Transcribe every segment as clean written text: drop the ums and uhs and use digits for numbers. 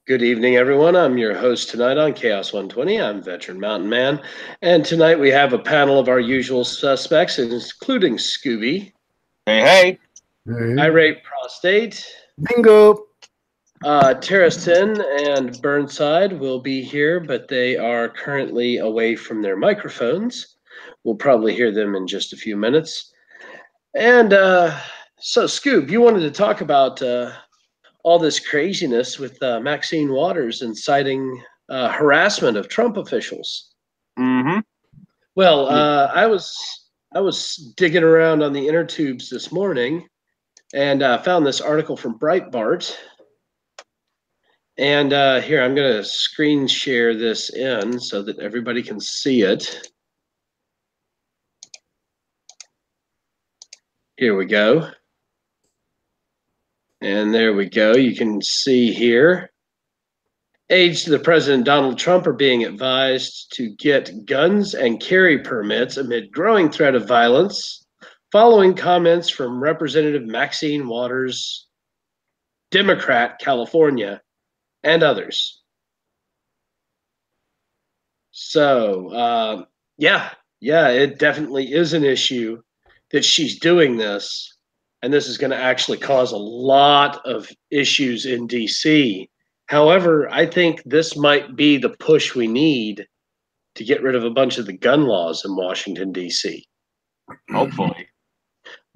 Good evening, everyone. I'm your host tonight on Chaos 120. I'm Veteran Mountain Man. And tonight we have a panel of our usual suspects, including Scooby. Hey. Irate Prostate. Bingo. Terraston and Burnside will be here, but they are currently away from their microphones. We'll probably hear them in just a few minutes. And so, Scoob, you wanted to talk about all this craziness with Maxine Waters inciting harassment of Trump officials. Mm-hmm. Well, I was digging around on the inner tubes this morning and found this article from Breitbart. And here, I'm going to screen share this in so that everybody can see it. Here we go. And there we go. You can see here. Aides to the President Donald Trump are being advised to get guns and carry permits amid growing threat of violence following comments from Representative Maxine Waters, Democrat, California, and others. So, yeah, it definitely is an issue that she's doing this, and this is going to actually cause a lot of issues in D.C. However, I think this might be the push we need to get rid of a bunch of the gun laws in Washington, D.C. Hopefully.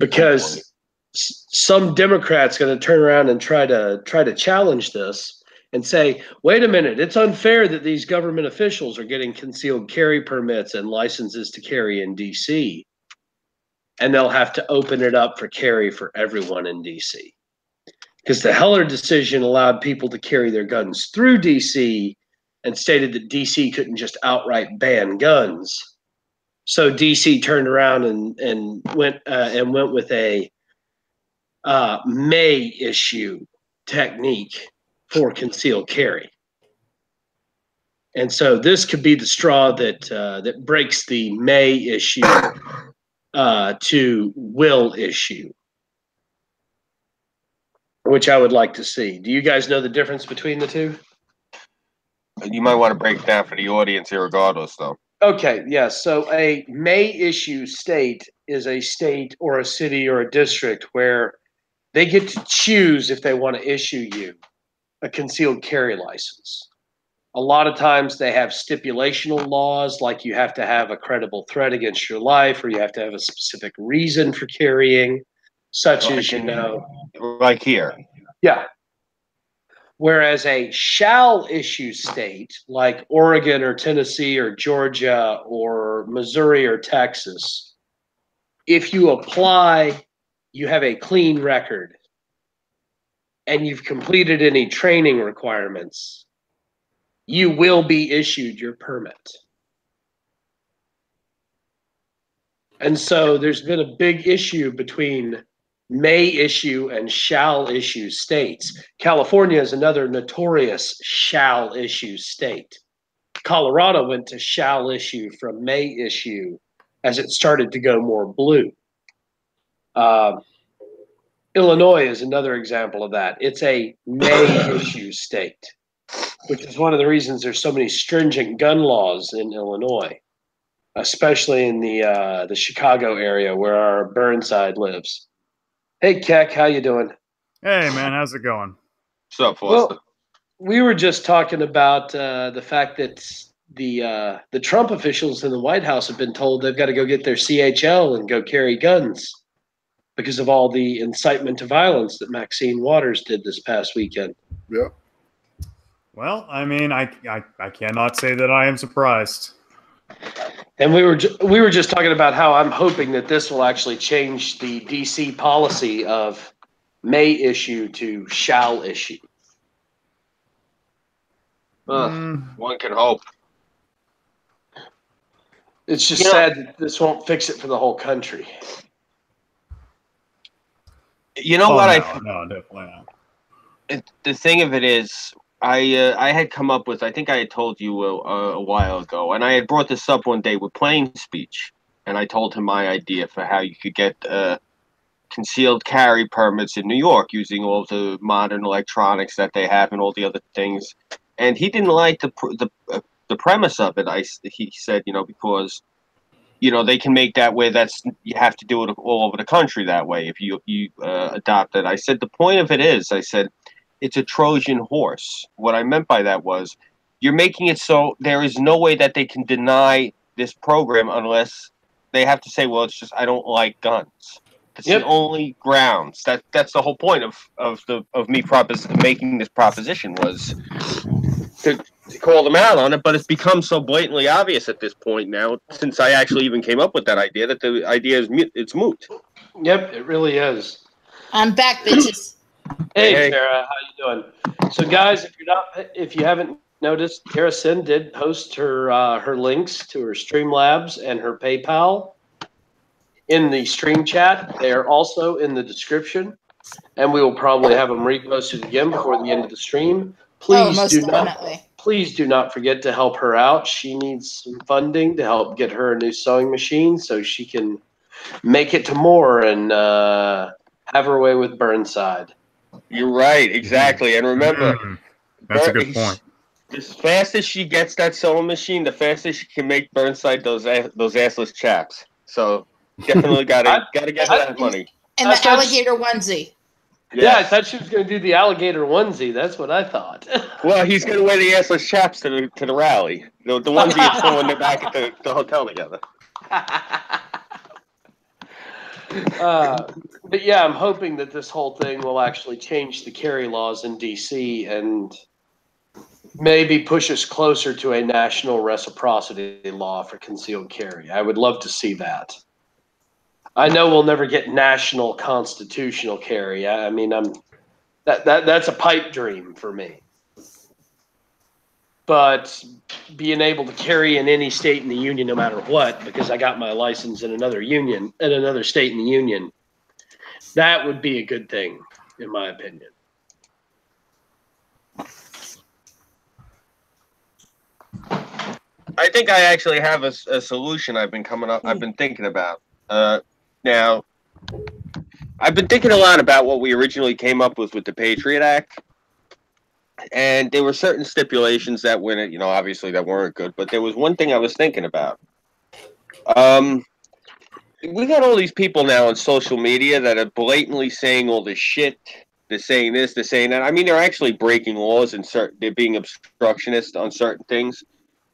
Because some Democrats going to turn around and try to challenge this and say, wait a minute, it's unfair that these government officials are getting concealed carry permits and licenses to carry in D.C. And they'll have to open it up for carry for everyone in D.C. Because the Heller decision allowed people to carry their guns through D.C. and stated that D.C. couldn't just outright ban guns. So D.C. turned around and went with a may issue technique for concealed carry. And so this could be the straw that breaks the may issue to will issue, which I would like to see. Do you guys know the difference between the two? You might want to break it down for the audience here regardless, though. Okay, yes. So a may issue state is a state or a city or a district where they get to choose if they want to issue you a concealed carry license. A lot of times they have stipulational laws, like you have to have a credible threat against your life, or you have to have a specific reason for carrying, such as, like here. Yeah. Whereas a shall issue state like Oregon or Tennessee or Georgia or Missouri or Texas, if you apply, you have a clean record and you've completed any training requirements, you will be issued your permit. And so there's been a big issue between may issue and shall issue states. California is another notorious shall issue state. Colorado went to shall issue from may issue as it started to go more blue. Illinois is another example of that. It's a may issue state, which is one of the reasons there's so many stringent gun laws in Illinois, especially in the Chicago area where our Burnside lives. Hey, Keck, how you doing? Hey, man, how's it going? What's up, Foster? Well, we were just talking about the fact that the Trump officials in the White House have been told they've got to go get their CHL and go carry guns because of all the incitement to violence that Maxine Waters did this past weekend. Yep. Well, I mean, I cannot say that I am surprised. And we were just talking about how I'm hoping that this will actually change the DC policy of may issue to shall issue. One can hope. It's just sad that this won't fix it for the whole country. You know what? No, definitely not. The thing of it is, I had come up with, I think I had told you a while ago, and I had brought this up one day with Plain Speech, and I told him my idea for how you could get concealed carry permits in New York using all the modern electronics that they have and all the other things. And he didn't like the premise of it. He said, because they can make that way. You have to do it all over the country that way if you adopt it. I said the point of it is, I said, it's a Trojan horse. What I meant by that was you're making it so there is no way that they can deny this program unless they have to say, well, it's just I don't like guns. That's the only grounds. That's the whole point of me making this proposition was to call them out on it. But it's become so blatantly obvious at this point now, since I actually even came up with that idea, that the idea is it's moot. Yep, it really is. I'm back, bitches. Hey, Tara, how you doing? So, guys, if you haven't noticed, Tara Sin did post her links to her Streamlabs and her PayPal in the stream chat. They are also in the description, and we will probably have them reposted again before the end of the stream. Please please do not forget to help her out. She needs some funding to help get her a new sewing machine so she can make it to more and have her way with Burnside. You're right, exactly. And remember, that's a good point. As fast as she gets that sewing machine, the fastest she can make Burnside those assless chaps. So definitely gotta get that money. And the alligator onesie. Yes. Yeah, I thought she was going to do the alligator onesie. That's what I thought. Well, he's going to wear the assless chaps to the rally. The onesie is throwing them back at the hotel together. But yeah, I'm hoping that this whole thing will actually change the carry laws in D.C. and maybe push us closer to a national reciprocity law for concealed carry. I would love to see that. I know we'll never get national constitutional carry. I mean, that's a pipe dream for me. But being able to carry in any state in the union, no matter what, because I got my license in another state in the union, that would be a good thing, in my opinion. I think I actually have a solution I've been thinking about. Now, I've been thinking a lot about what we originally came up with the Patriot Act, and there were certain stipulations that went it, obviously that weren't good, but there was one thing I was thinking about. We got all these people now on social media that are blatantly saying all this shit. They're saying this, they're saying that. I mean, they're actually breaking laws and they're being obstructionist on certain things.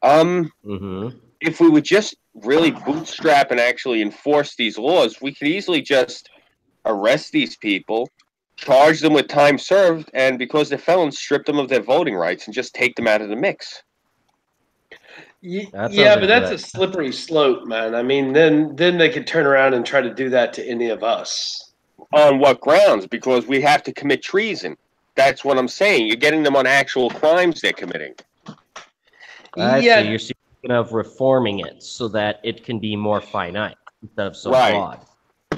If we would just really bootstrap and actually enforce these laws, we could easily just arrest these people, charge them with time served, and because they're felons, strip them of their voting rights and just take them out of the mix. Yeah, but that's a slippery slope, man. I mean, then they could turn around and try to do that to any of us. On what grounds? Because we have to commit treason. That's what I'm saying. You're getting them on actual crimes they're committing. I see. You're speaking of reforming it so that it can be more finite instead of so broad.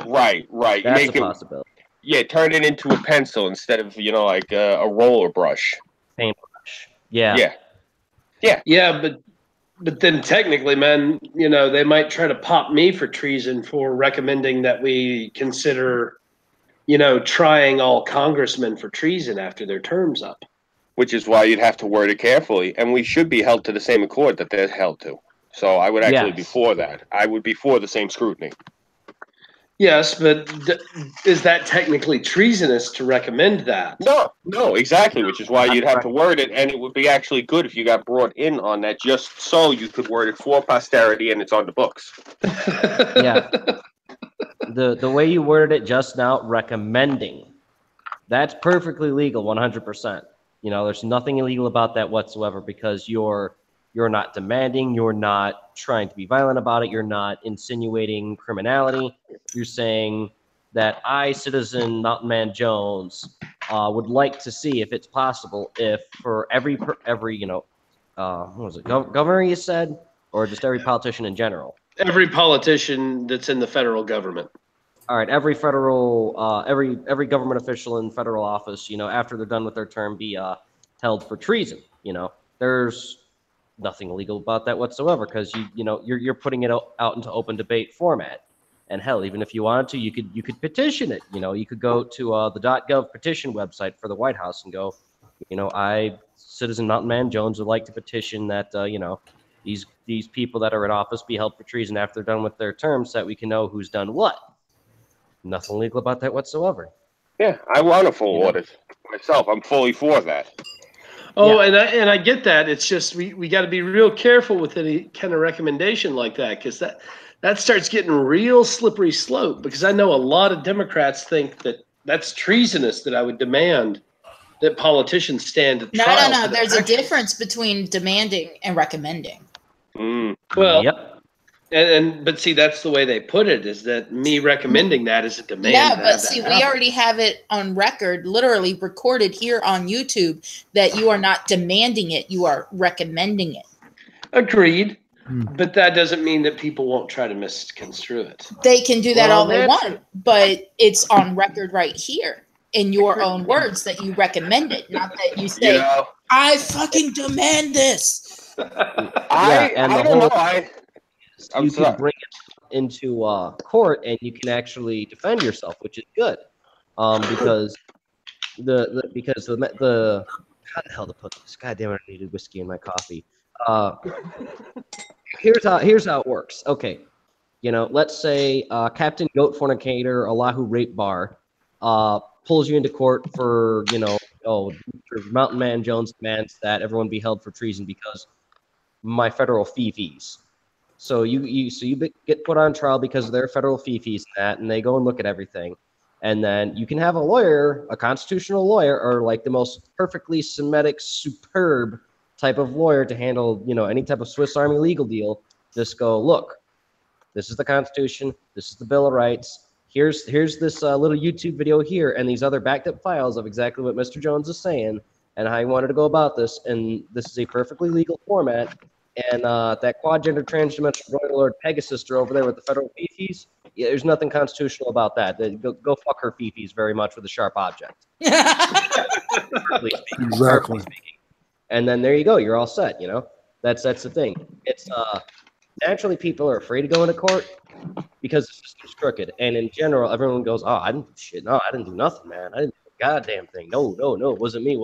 Right. That's a possibility. Yeah, turn it into a pencil instead of, like a roller brush. Paintbrush. Yeah. Yeah, but then technically, man, they might try to pop me for treason for recommending that we consider, trying all congressmen for treason after their term's up. Which is why you'd have to word it carefully, and we should be held to the same accord that they're held to. So I would actually be for that. I would be for the same scrutiny. Yes, but is that technically treasonous to recommend that? No, exactly, which is why you'd have to word it, and it would be actually good if you got brought in on that just so you could word it for posterity and it's on the books. Yeah. The way you worded it just now, recommending, that's perfectly legal, 100%. There's nothing illegal about that whatsoever because you're not demanding, you're not trying to be violent about it, you're not insinuating criminality. You're saying that I, citizen Mountain Man Jones, would like to see if it's possible if for every what was it, governor you said, or just every politician in general? Every politician that's in the federal government. All right, every federal, every government official in federal office, after they're done with their term, be held for treason. There's nothing illegal about that whatsoever because you're putting it out into open debate format, And hell, even if you wanted to, you could petition it. You know, you could go to the .gov petition website for the White House and go, you know, I, Citizen Mountain Man Jones, would like to petition that you know, these people that are in office be held for treason after they're done with their term, so that we can know who's done what. Nothing legal about that whatsoever. Yeah, I want a full audit myself. I'm fully for that. Oh, yeah. and I get that. It's just we got to be real careful with any kind of recommendation like that, because that starts getting real slippery slope. Because I know a lot of Democrats think that that's treasonous, that I would demand that politicians stand at trial. No. There's a difference between demanding and recommending. Well, yep. But see, that's the way they put it, is that me recommending that is a demand. Yeah, but see, we already have it on record, literally recorded here on YouTube, that you are not demanding it, you are recommending it. Agreed. But that doesn't mean that people won't try to misconstrue it. They can do that all they want, but it's on record right here in your own words that you recommend it, not that you say, I fucking demand this. I don't know. You can bring it into court and you can actually defend yourself, which is good, because the how the hell to put this? God damn it! I needed whiskey in my coffee. Here's how it works. Okay, you know, let's say Captain Goat Fornicator, Allahu Rape Bar, pulls you into court for, you know, Mountain Man Jones demands that everyone be held for treason because my federal fees. So you get put on trial because of their federal fees and they go and look at everything. And then you can have a lawyer, a constitutional lawyer, or like the most perfectly Semitic, superb type of lawyer to handle, you know, any type of Swiss Army legal deal. Just go, look, this is the Constitution. This is the Bill of Rights. Here's this little YouTube video here and these other backed up files of exactly what Mr. Jones is saying and how he wanted to go about this. And this is a perfectly legal format. And that quad-gender transdimensional Royal Lord Pegasus over there with the federal fifis, there's nothing constitutional about that. Go fuck her fifis very much with a sharp object. Exactly. And then there you go. You're all set, you know? That's the thing. It's naturally people are afraid to go into court because the system's crooked. And in general, everyone goes, oh, I didn't do shit. No, I didn't do nothing, man. I didn't do a goddamn thing. No, it wasn't me.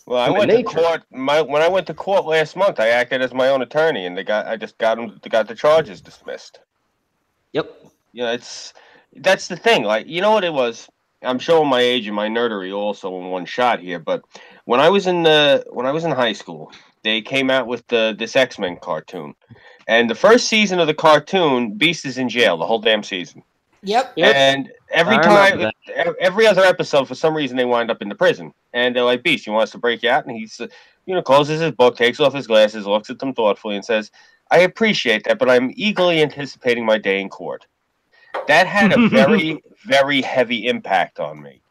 Well, I went to court. When I went to court last month, I acted as my own attorney, and I just got the charges dismissed. Yep. Yeah, that's the thing. Like, you know what it was? I'm showing my age and my nerdery also in one shot here. But when I was in high school, they came out with this X-Men cartoon, and the first season of the cartoon, Beast is in jail the whole damn season. Yep. And every other episode, for some reason, they wind up in the prison. And they're like, Beast, you want us to break you out? And he's, closes his book, takes off his glasses, looks at them thoughtfully, and says, I appreciate that, but I'm eagerly anticipating my day in court. That had a very, very heavy impact on me.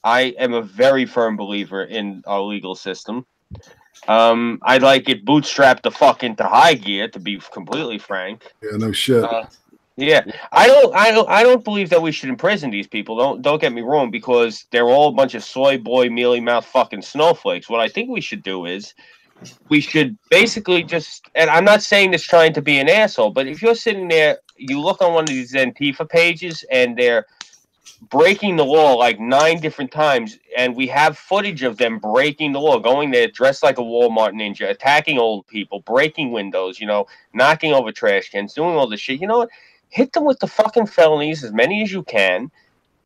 I am a very firm believer in our legal system. I'd like it bootstrapped the fuck into high gear, to be completely frank. Yeah, no shit. Yeah, I don't believe that we should imprison these people. Don't get me wrong, because they're all a bunch of soy boy, mealy mouth fucking snowflakes. What I think we should do is we should basically just, and I'm not saying this trying to be an asshole, but if you're sitting there, you look on one of these Antifa pages and they're breaking the law like 9 different times, and we have footage of them breaking the law, going there dressed like a Walmart ninja, attacking old people, breaking windows, knocking over trash cans, doing all this shit. You know what? Hit them with the fucking felonies, as many as you can.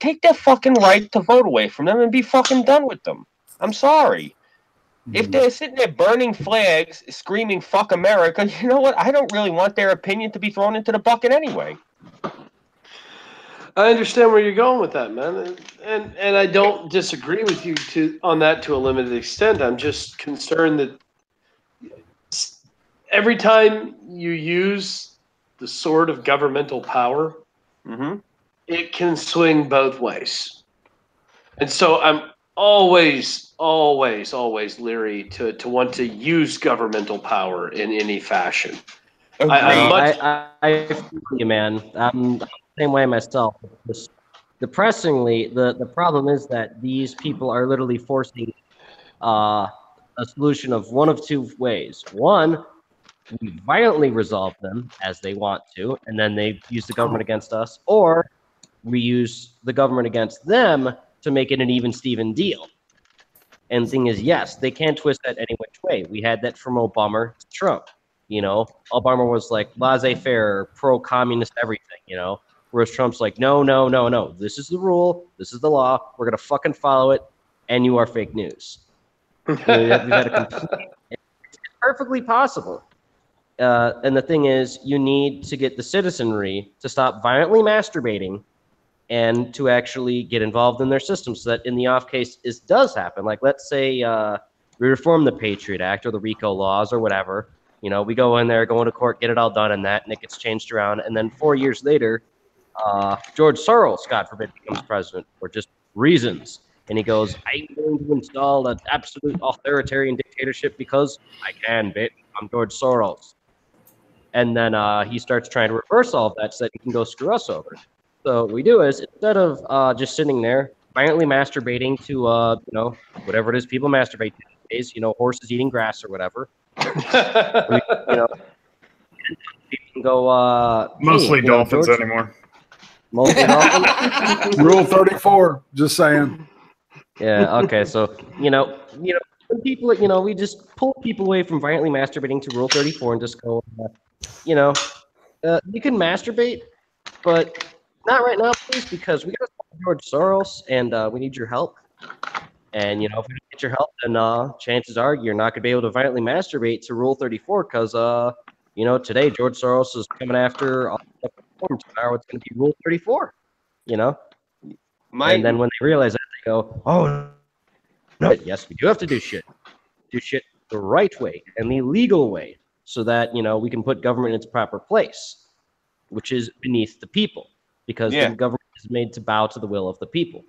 Take their fucking right to vote away from them and be fucking done with them. I'm sorry. If they're sitting there burning flags, screaming, fuck America, you know what? I don't really want their opinion to be thrown into the bucket anyway. I understand where you're going with that, man. And I don't disagree with you on that to a limited extent. I'm just concerned that every time you use the sword of governmental power, it can swing both ways. And so I'm always leery to want to use governmental power in any fashion. I feel you, man. I'm the same way myself. Depressingly, the problem is that these people are literally forcing a solution of one of two ways. One, we violently resolve them as they want to, and then they use the government against us, or we use the government against them to make it an even-Steven deal. And the thing is, yes, they can twist that any which way. We had that from Obama to Trump. You know, Obama was like laissez-faire, pro-communist everything, you know, whereas Trump's like, no, no, no, no. This is the rule. This is the law. We're going to fucking follow it, and you are fake news. We've had a complete... It's perfectly possible. And the thing is, you need to get the citizenry to stop violently masturbating and to actually get involved in their system so that in the off case it does happen. Like, let's say we reform the Patriot Act or the RICO laws or whatever. You know, we go in there, go into court, get it all done and that, and it gets changed around. And then 4 years later, George Soros, God forbid, becomes president for just reasons. And he goes, I'm going to install an absolute authoritarian dictatorship because I can, bitch. I'm George Soros. And then he starts trying to reverse all of that so that he can go screw us over. So what we do is, instead of just sitting there violently masturbating to, you know, whatever it is people masturbate these days, you know, horses eating grass or whatever, we, you know, people can go, mostly hey, dolphins anymore. Mostly dolphins? Rule 34, just saying. Yeah, okay, so, you know, when people, you know, we just pull people away from violently masturbating to Rule 34 and just go, you know, you can masturbate, but not right now, please, because we got George Soros, and we need your help. And, you know, if we don't get your help, then chances are you're not going to be able to violently masturbate to Rule 34 because, you know, today George Soros is coming after all the reforms. Tomorrow it's going to be Rule 34, you know? And then when they realize that, they go, oh, no, yes, we do have to do shit. Do shit the right way and the legal way so that, you know, we can put government in its proper place, which is beneath the people. Because the government is made to bow to the will of the people.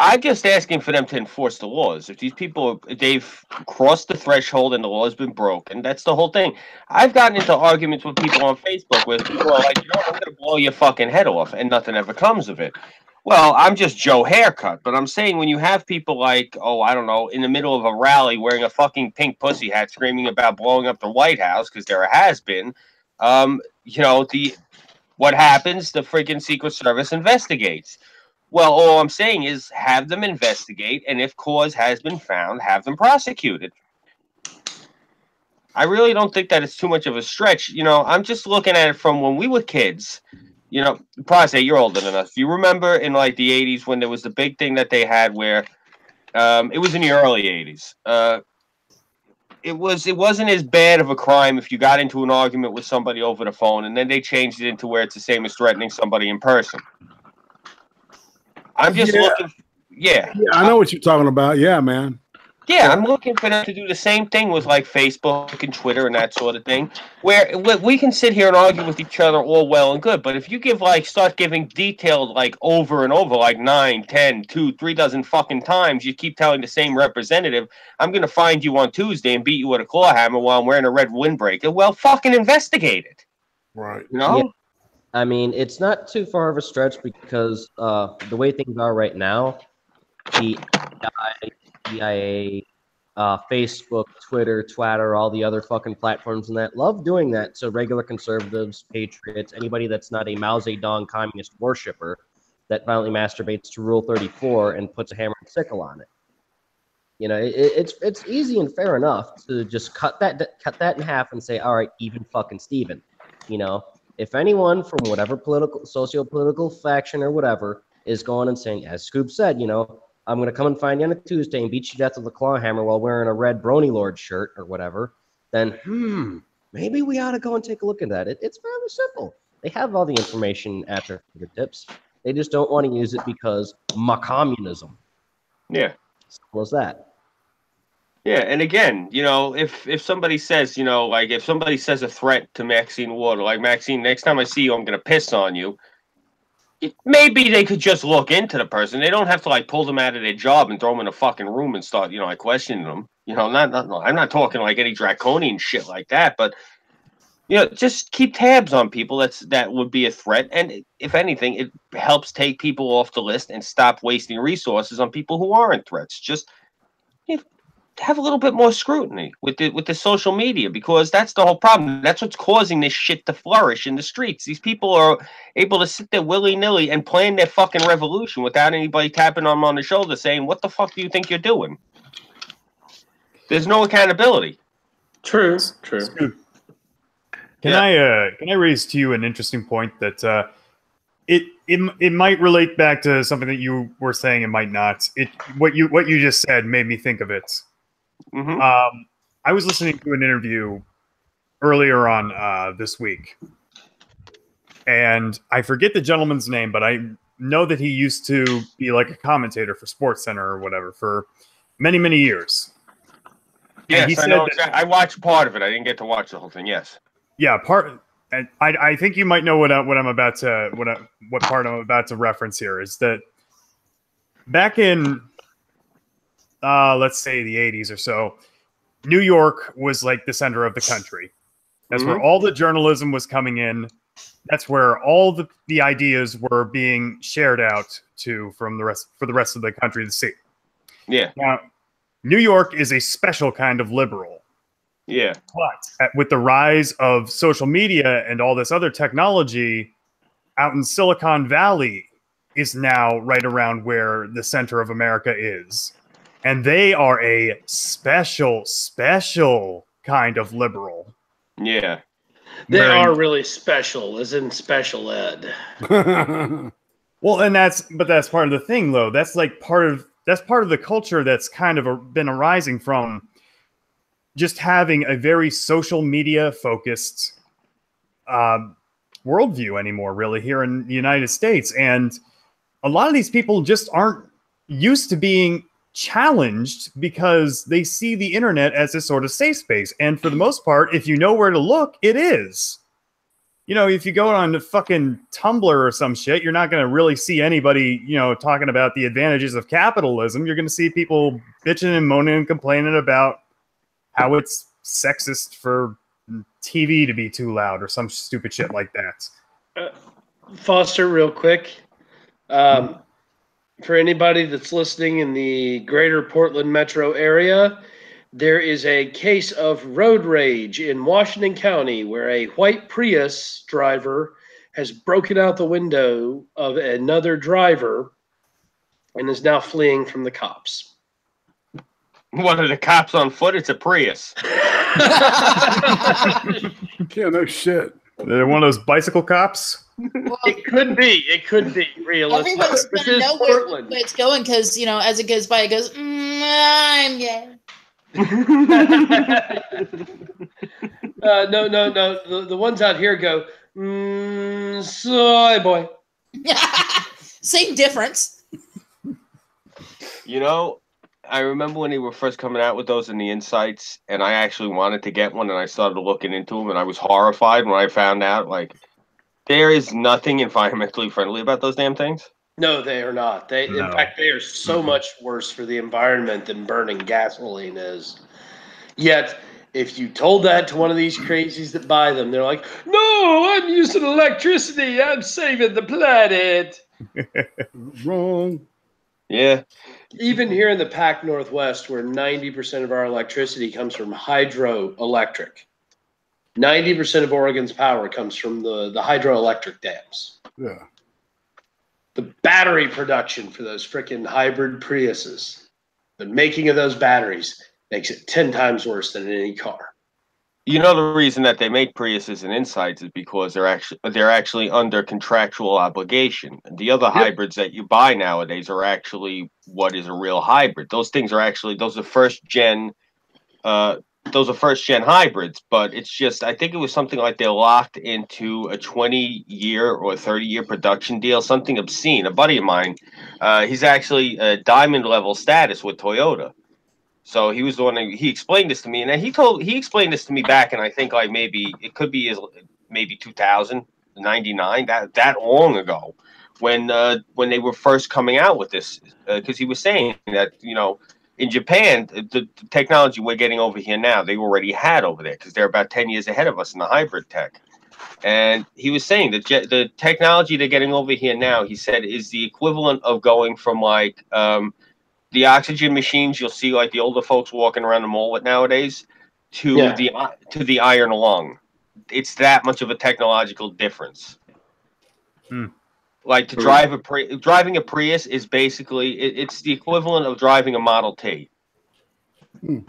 I'm just asking for them to enforce the laws. If these people, they've crossed the threshold and the law has been broken, that's the whole thing. I've gotten into arguments with people on Facebook where people are like, you know, I'm going to blow your fucking head off, and nothing ever comes of it. Well, I'm just Joe Haircut, but I'm saying when you have people like, oh, I don't know, in the middle of a rally wearing a fucking pink pussy hat screaming about blowing up the White House because there has been, you know, what happens? The freaking Secret Service investigates. Well, all I'm saying is have them investigate, and if cause has been found, have them prosecuted. I really don't think that it's too much of a stretch. You know, I'm just looking at it from when we were kids. You know, Prostate, you're older than us. You remember in like the 80s when there was the big thing that they had where it was in the early 80s. It wasn't as bad of a crime if you got into an argument with somebody over the phone, and then they changed it into where it's the same as threatening somebody in person. I'm just looking. Yeah, I know what you're talking about. Yeah, man. Yeah, I'm looking for them to do the same thing with like Facebook and Twitter and that sort of thing, where we can sit here and argue with each other all well and good, but if you start giving detailed like over and over, like 9, 10, 2, 3 dozen fucking times, you keep telling the same representative, I'm going to find you on Tuesday and beat you with a claw hammer while I'm wearing a red windbreaker. Well, fucking investigate it. Right. You know? Yeah. I mean, it's not too far of a stretch because the way things are right now, the CIA, Facebook, Twitter, Twitter, all the other fucking platforms and that love doing that. So regular conservatives, patriots, anybody that's not a Mao Zedong communist worshiper that violently masturbates to Rule 34 and puts a hammer and sickle on it. You know, it's easy and fair enough to just cut that in half and say, all right, even fucking Steven. You know, if anyone from whatever socio-political faction or whatever is going and saying, as Scoob said, you know, I'm going to come and find you on a Tuesday and beat you to death with a claw hammer while wearing a red Brony Lord shirt or whatever, then, maybe we ought to go and take a look at that. It's fairly simple. They have all the information at their fingertips. They just don't want to use it because communism. Yeah. Simple as that. Yeah, and again, you know, if somebody says, you know, like if somebody says a threat to Maxine Water, like Maxine, next time I see you, I'm going to piss on you. Maybe they could just look into the person. They don't have to like pull them out of their job and throw them in a fucking room and start, you know, like questioning them. You know, I'm not talking like any draconian shit like that, but you know, just keep tabs on people. That would be a threat, and if anything, it helps take people off the list and stop wasting resources on people who aren't threats. Just have a little bit more scrutiny with the social media, because that's the whole problem. That's what's causing this shit to flourish in the streets. These people are able to sit there willy-nilly and plan their fucking revolution without anybody tapping them on the shoulder saying, "What the fuck do you think you're doing?" There's no accountability. True. Can I raise to you an interesting point that it might relate back to something that you were saying, it might not. What you just said made me think of it. Mm-hmm. I was listening to an interview earlier on this week, and I forget the gentleman's name, but I know that he used to be like a commentator for SportsCenter or whatever for many, many years. Yes, I know. I watched part of it. I didn't get to watch the whole thing. Yes. Yeah, I think you might know what part I'm about to reference here is that back in let's say the 80s or so, New York was like the center of the country. That's where all the journalism was coming in. That's where all the ideas were being shared out to for the rest of the country to see. Yeah. Now, New York is a special kind of liberal. Yeah. But with the rise of social media and all this other technology, out in Silicon Valley is now right around where the center of America is. And they are a special kind of liberal. Yeah. They are really special, as in special ed. Well, and that's part of the thing, though. That's like part of the culture that's kind of been arising from just having a very social media focused worldview anymore, really, here in the United States. And a lot of these people just aren't used to being challenged because they see the internet as a sort of safe space. And for the most part, if you know where to look, it is. You know, if you go on the fucking Tumblr or some shit, you're not going to really see anybody, talking about the advantages of capitalism. You're going to see people bitching and moaning and complaining about how it's sexist for TV to be too loud or some stupid shit like that. Foster, real quick. For anybody that's listening in the greater Portland metro area, there is a case of road rage in Washington County where a white Prius driver has broken out the window of another driver and is now fleeing from the cops. What are the cops on foot? It's a Prius. Yeah, no shit. They're one of those bicycle cops. Well, it could be realistic. Everyone's gonna know where it's going because as it goes by, it goes, I'm gay. No. The ones out here go, soy boy. Same difference. I remember when they were first coming out with those in the Insights, and I actually wanted to get one, and I started looking into them, and I was horrified when I found out, there is nothing environmentally friendly about those damn things. No, they are not. In fact, they are so much worse for the environment than burning gasoline is. Yet, if you told that to one of these crazies that buy them, they're like, "No, I'm using electricity. I'm saving the planet." Wrong. Yeah. Even here in the Pac Northwest, where 90% of our electricity comes from hydroelectric, 90% of Oregon's power comes from the hydroelectric dams. Yeah. The battery production for those freaking hybrid Priuses, the making of those batteries makes it 10 times worse than in any car. The reason that they make Priuses and Insights is because they're actually under contractual obligation. The other hybrids that you buy nowadays are actually what is a real hybrid. Those things are those are first gen hybrids, but it's just, I think it was something like they're locked into a 20-year or 30-year production deal, something obscene. A buddy of mine, he's actually a diamond level status with Toyota. So he was the one he explained this to me, and he explained this to me back, and I think maybe it could be maybe 2099, that long ago, when they were first coming out with this, because he was saying that in Japan, the technology we're getting over here now, they already had over there because they're about 10 years ahead of us in the hybrid tech. And he was saying that the technology they're getting over here now, he said, is the equivalent of going from the the oxygen machines you'll see like the older folks walking around the mall with nowadays to the iron lung. It's that much of a technological difference. Like to driving a Prius is basically it's the equivalent of driving a Model T.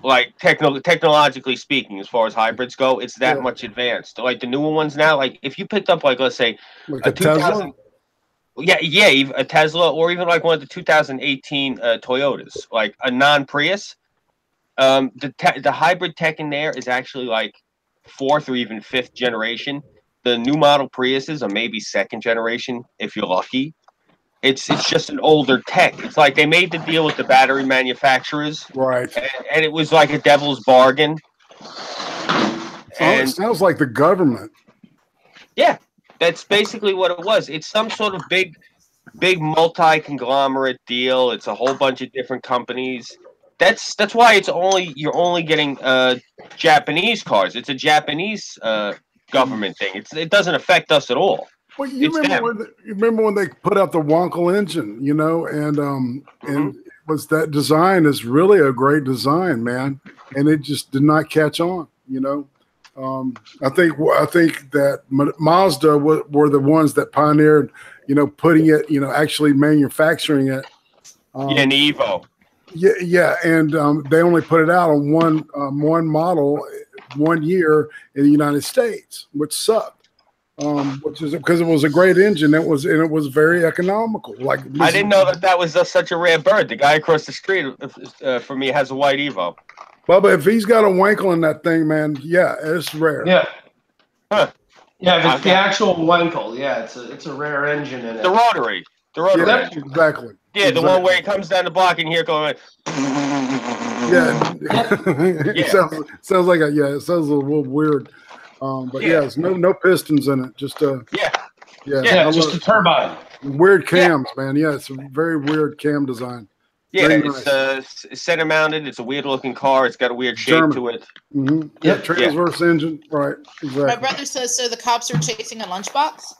Like technologically speaking, as far as hybrids go, it's that much advanced. Like the newer ones now, like if you picked up like let's say Like a a Tesla? even a Tesla or even like one of the 2018 Toyotas, like a non-Prius, the hybrid tech in there is actually like 4th or even 5th generation. The new model Priuses are maybe 2nd generation if you're lucky. It's just an older tech. It's like they made the deal with the battery manufacturers, Right. and it was like a devil's bargain. It sounds like the government. Yeah, that's basically what it was. It's some sort of big multi-conglomerate deal. It's a whole bunch of different companies. That's why you're only getting Japanese cars. It's a Japanese government thing. It doesn't affect us at all. Well, you remember when they put out the Wonkel engine, you know, and it was that design is really a great design, man, and it just did not catch on, you know. I think that Mazda were the ones that pioneered, you know, putting it, you know, actually manufacturing it. An Evo. Yeah, and they only put it out on one model 1 year in the United States, which sucked. Which is because it was a great engine. It was very economical. Like I didn't know that was such a rare bird. The guy across the street from me has a white Evo. Bubba, if he's got a Wankel in that thing, man, yeah, it's rare. Yeah. Huh. Yeah, if it's the actual Wankel, yeah, it's a rare engine in it. The rotary. Yeah, engine. exactly. Yeah, the one where it comes down the block and here going. Yeah. It sounds like it sounds a little weird. But yeah, it's no pistons in it. Just just a turbine. Weird cams, man. Yeah, it's a very weird cam design. Yeah, very it's nice. Center mounted. It's a weird looking car. It's got a weird shape to it. Yeah, transverse engine. Right. Exactly. My brother says so. The cops are chasing a lunchbox.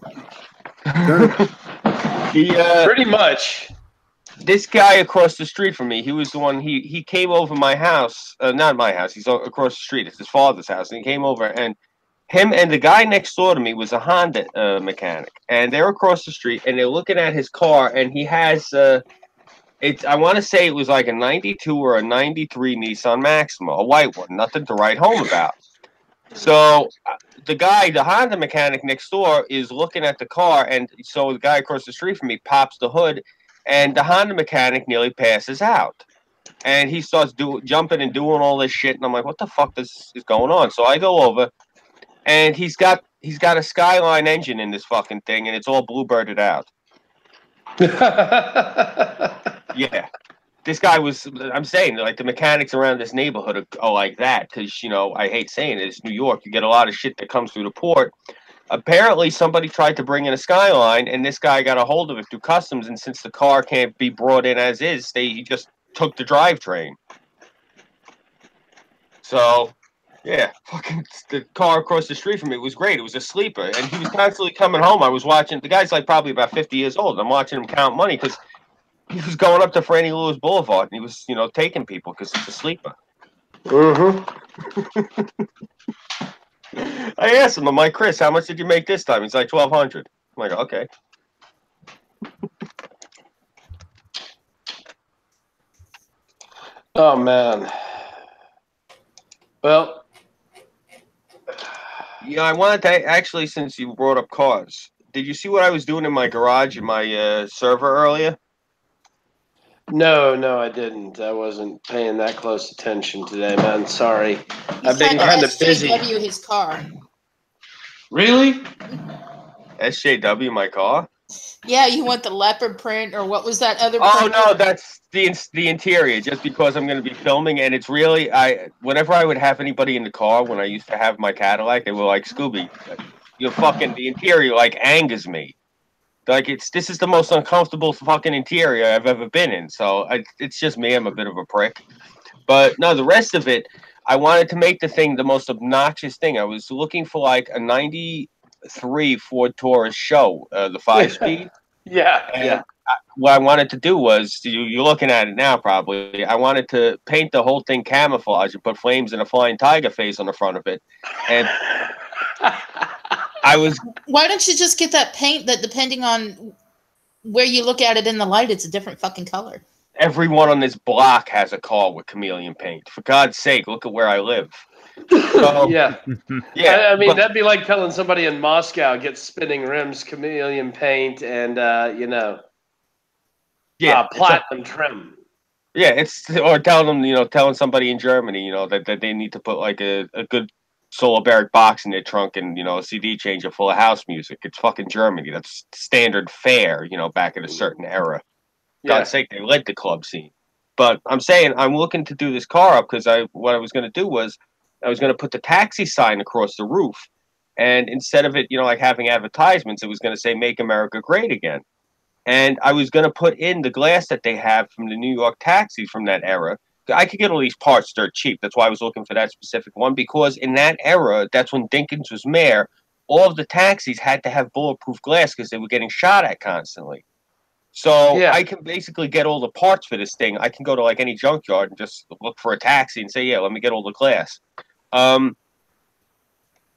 Pretty much. This guy across the street from me, he was the one. He came over my house. Not my house. He's across the street. It's his father's house, and he came over and. Him and the guy next door to me was a Honda mechanic, and they're across the street, and they're looking at his car, and he has I want to say it was like a 92 or a 93 Nissan Maxima, a white one, nothing to write home about. So the Honda mechanic next door is looking at the car, and so the guy across the street from me pops the hood, and the Honda mechanic nearly passes out. And he starts jumping and doing all this shit, and I'm like, what the fuck is going on? So I go over. And he's got a Skyline engine in this fucking thing, and it's all bluebirded out. Yeah, this guy was. I'm saying like the mechanics around this neighborhood are like that because you know I hate saying it. It's New York. You get a lot of shit that comes through the port. Apparently, somebody tried to bring in a Skyline, and this guy got a hold of it through customs. And since the car can't be brought in as is, he just took the drivetrain. So. Yeah, fucking the car across the street from me was great. It was a sleeper, and he was constantly coming home. I was watching. The guy's like probably about 50 years old. I'm watching him count money because he was going up to Franny Lewis Boulevard, and he was, you know, taking people because it's a sleeper. I asked him, I'm like, Chris, how much did you make this time? He's like $1,200. I'm like, okay. Oh man. Well. Yeah, I wanted to actually, since you brought up cars, did you see what I was doing in my garage in my server earlier? No, I didn't. I wasn't paying that close attention today, man. Sorry. I've been kind of busy. SJW his car. Really? SJW my car? Yeah, you want the leopard print or what was that other? Oh no, that's the interior. Just because I'm going to be filming, and it's really whenever I would have anybody in the car when I used to have my Cadillac, they were like, Scooby, you're fucking the interior like angers me. Like this is the most uncomfortable fucking interior I've ever been in. So it's just me. I'm a bit of a prick. But no, the rest of it, I wanted to make the thing the most obnoxious thing. I was looking for like a 93 Ford Taurus show, the 5-speed. Yeah. what I wanted to do was, you're looking at it now probably, I wanted to paint the whole thing camouflage and put flames and a flying tiger face on the front of it. And I was... Why don't you just get that paint that, depending on where you look at it in the light, it's a different fucking color? Everyone on this block has a car with chameleon paint. For God's sake, look at where I live. So, yeah. Yeah. I mean, that'd be like telling somebody in Moscow, get spinning rims, chameleon paint, and, you know, platinum trim. Yeah, or telling them, you know, telling somebody in Germany, you know, that they need to put like a good solar baric box in their trunk and, you know, a CD changer full of house music. It's fucking Germany. That's standard fare, you know, back in a certain era. God's sake, they led the club scene. But I'm saying I'm looking to do this car up because what I was going to do was I was going to put the taxi sign across the roof. And instead of it, you know, like having advertisements, it was going to say "Make America Great Again." And I was going to put in the glass that they have from the New York taxis from that era. I could get all these parts dirt cheap. That's why I was looking for that specific one, because in that era, that's when Dinkins was mayor, all of the taxis had to have bulletproof glass because they were getting shot at constantly. So I can basically get all the parts for this thing. I can go to like any junkyard and just look for a taxi and say, yeah, let me get all the glass.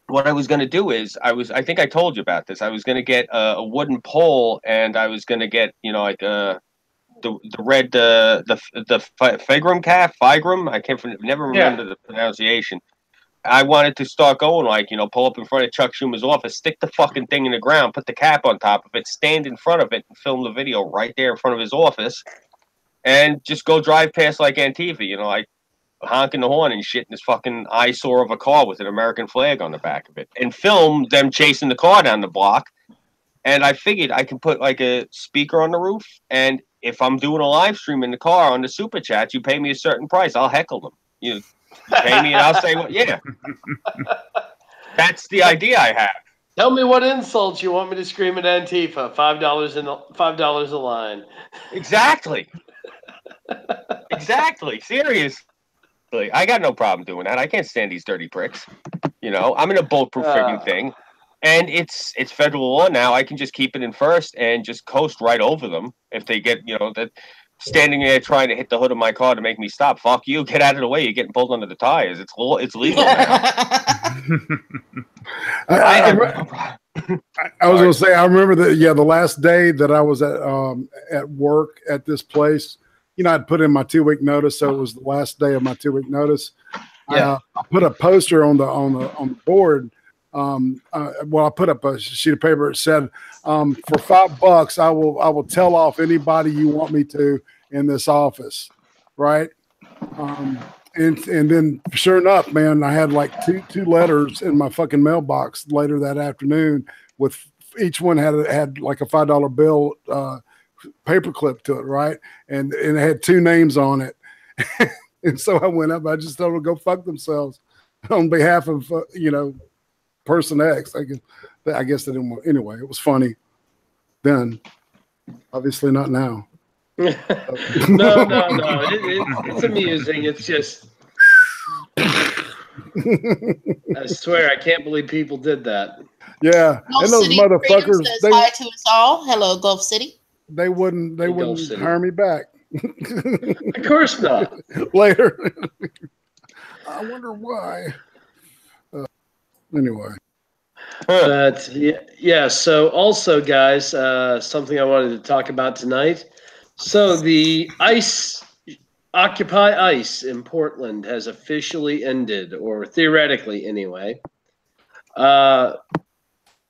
What I was going to do is I think I told you about this. I was going to get a wooden pole, and I was going to get, you know, like the red the Fagram calf, Fagram. I never remember the pronunciation. I wanted to start going like, you know, pull up in front of Chuck Schumer's office, stick the fucking thing in the ground, put the cap on top of it, stand in front of it, and film the video right there in front of his office, and just go drive past like Antifa, you know, like honking the horn and shit in this fucking eyesore of a car with an American flag on the back of it, and film them chasing the car down the block. And I figured I can put like a speaker on the roof, and if I'm doing a live stream in the car on the super chat, you pay me a certain price, I'll heckle them. You pay me and I'll say, well, yeah. That's the idea I have. Tell me what insults you want me to scream at Antifa. $5 a line. Exactly. Exactly. Seriously. I got no problem doing that. I can't stand these dirty pricks. You know, I'm in a bulletproof friggin' thing. And it's federal law now. I can just keep it in first and just coast right over them if they get, you know, that standing there trying to hit the hood of my car to make me stop. Fuck you. Get out of the way. You're getting pulled under the tires. It's legal now. I was going to say, I remember that. Yeah, the last day that I was at work at this place, you know, I'd put in my 2-week notice, so it was the last day of my 2-week notice. I put a poster on the board. Well, I put up a sheet of paper. It said, "For $5, I will tell off anybody you want me to in this office." Right. And then sure enough, man, I had like two letters in my fucking mailbox later that afternoon, with each one had like a $5 bill paperclip to it. Right. And it had 2 names on it. And so I went up, I just told them to go fuck themselves on behalf of, you know, person X. I guess they didn't want. Anyway, it was funny then. Obviously not now. No. It's amusing. It's just, I swear, I can't believe people did that. Yeah, Gulf and those City motherfuckers. Says hi to us all. Hello, Gulf City. They wouldn't hire me back. Of course not. Later. I wonder why. Anyway. But yeah, so also, guys, something I wanted to talk about tonight. So the Occupy ICE in Portland has officially ended, or theoretically anyway.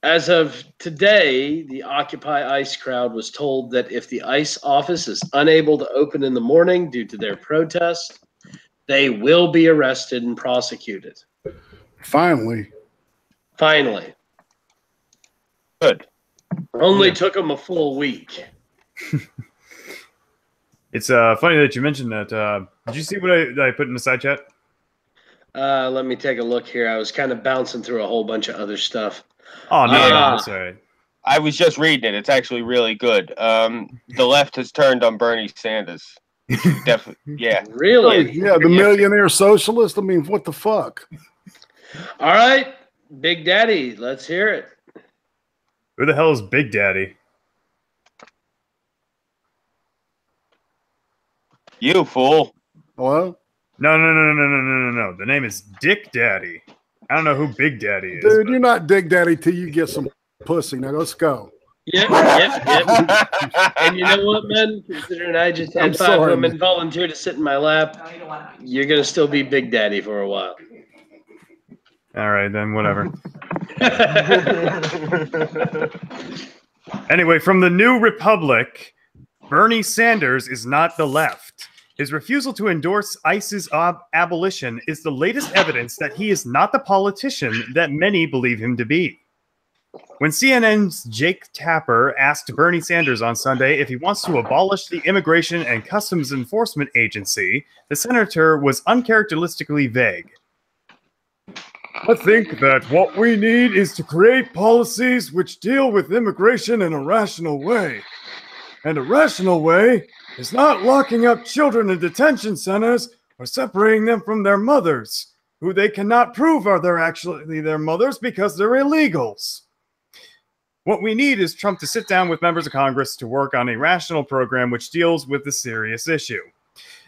As of today, the Occupy ICE crowd was told that if the ICE office is unable to open in the morning due to their protest, they will be arrested and prosecuted. Finally. Good. Only took them a full week. It's funny that you mentioned that. Did you see what I put in the side chat? Let me take a look here. I was kind of bouncing through a whole bunch of other stuff. Oh, no, that's all right. I was just reading it. It's actually really good. The left has turned on Bernie Sanders. Definitely, yeah. Really? Yeah, the millionaire socialist. I mean, what the fuck? All right, Big Daddy, let's hear it. Who the hell is Big Daddy? You fool. Hello? No. The name is Dick Daddy. I don't know who Big Daddy is. Dude, you're not Dick Daddy till you get some pussy. Now let's go. Yep. And you know what, man? Considering I just had 5 women volunteer to sit in my lap, you're gonna still be Big Daddy for a while. All right, then whatever. Anyway, from the New Republic, Bernie Sanders is not the left. His refusal to endorse ICE's abolition is the latest evidence that he is not the politician that many believe him to be. When CNN's Jake Tapper asked Bernie Sanders on Sunday if he wants to abolish the Immigration and Customs Enforcement Agency, the senator was uncharacteristically vague. I think that what we need is to create policies which deal with immigration in a rational way. And a rational way is not locking up children in detention centers or separating them from their mothers, who they cannot prove are actually their mothers because they're illegals. What we need is Trump to sit down with members of Congress to work on a rational program which deals with the serious issue.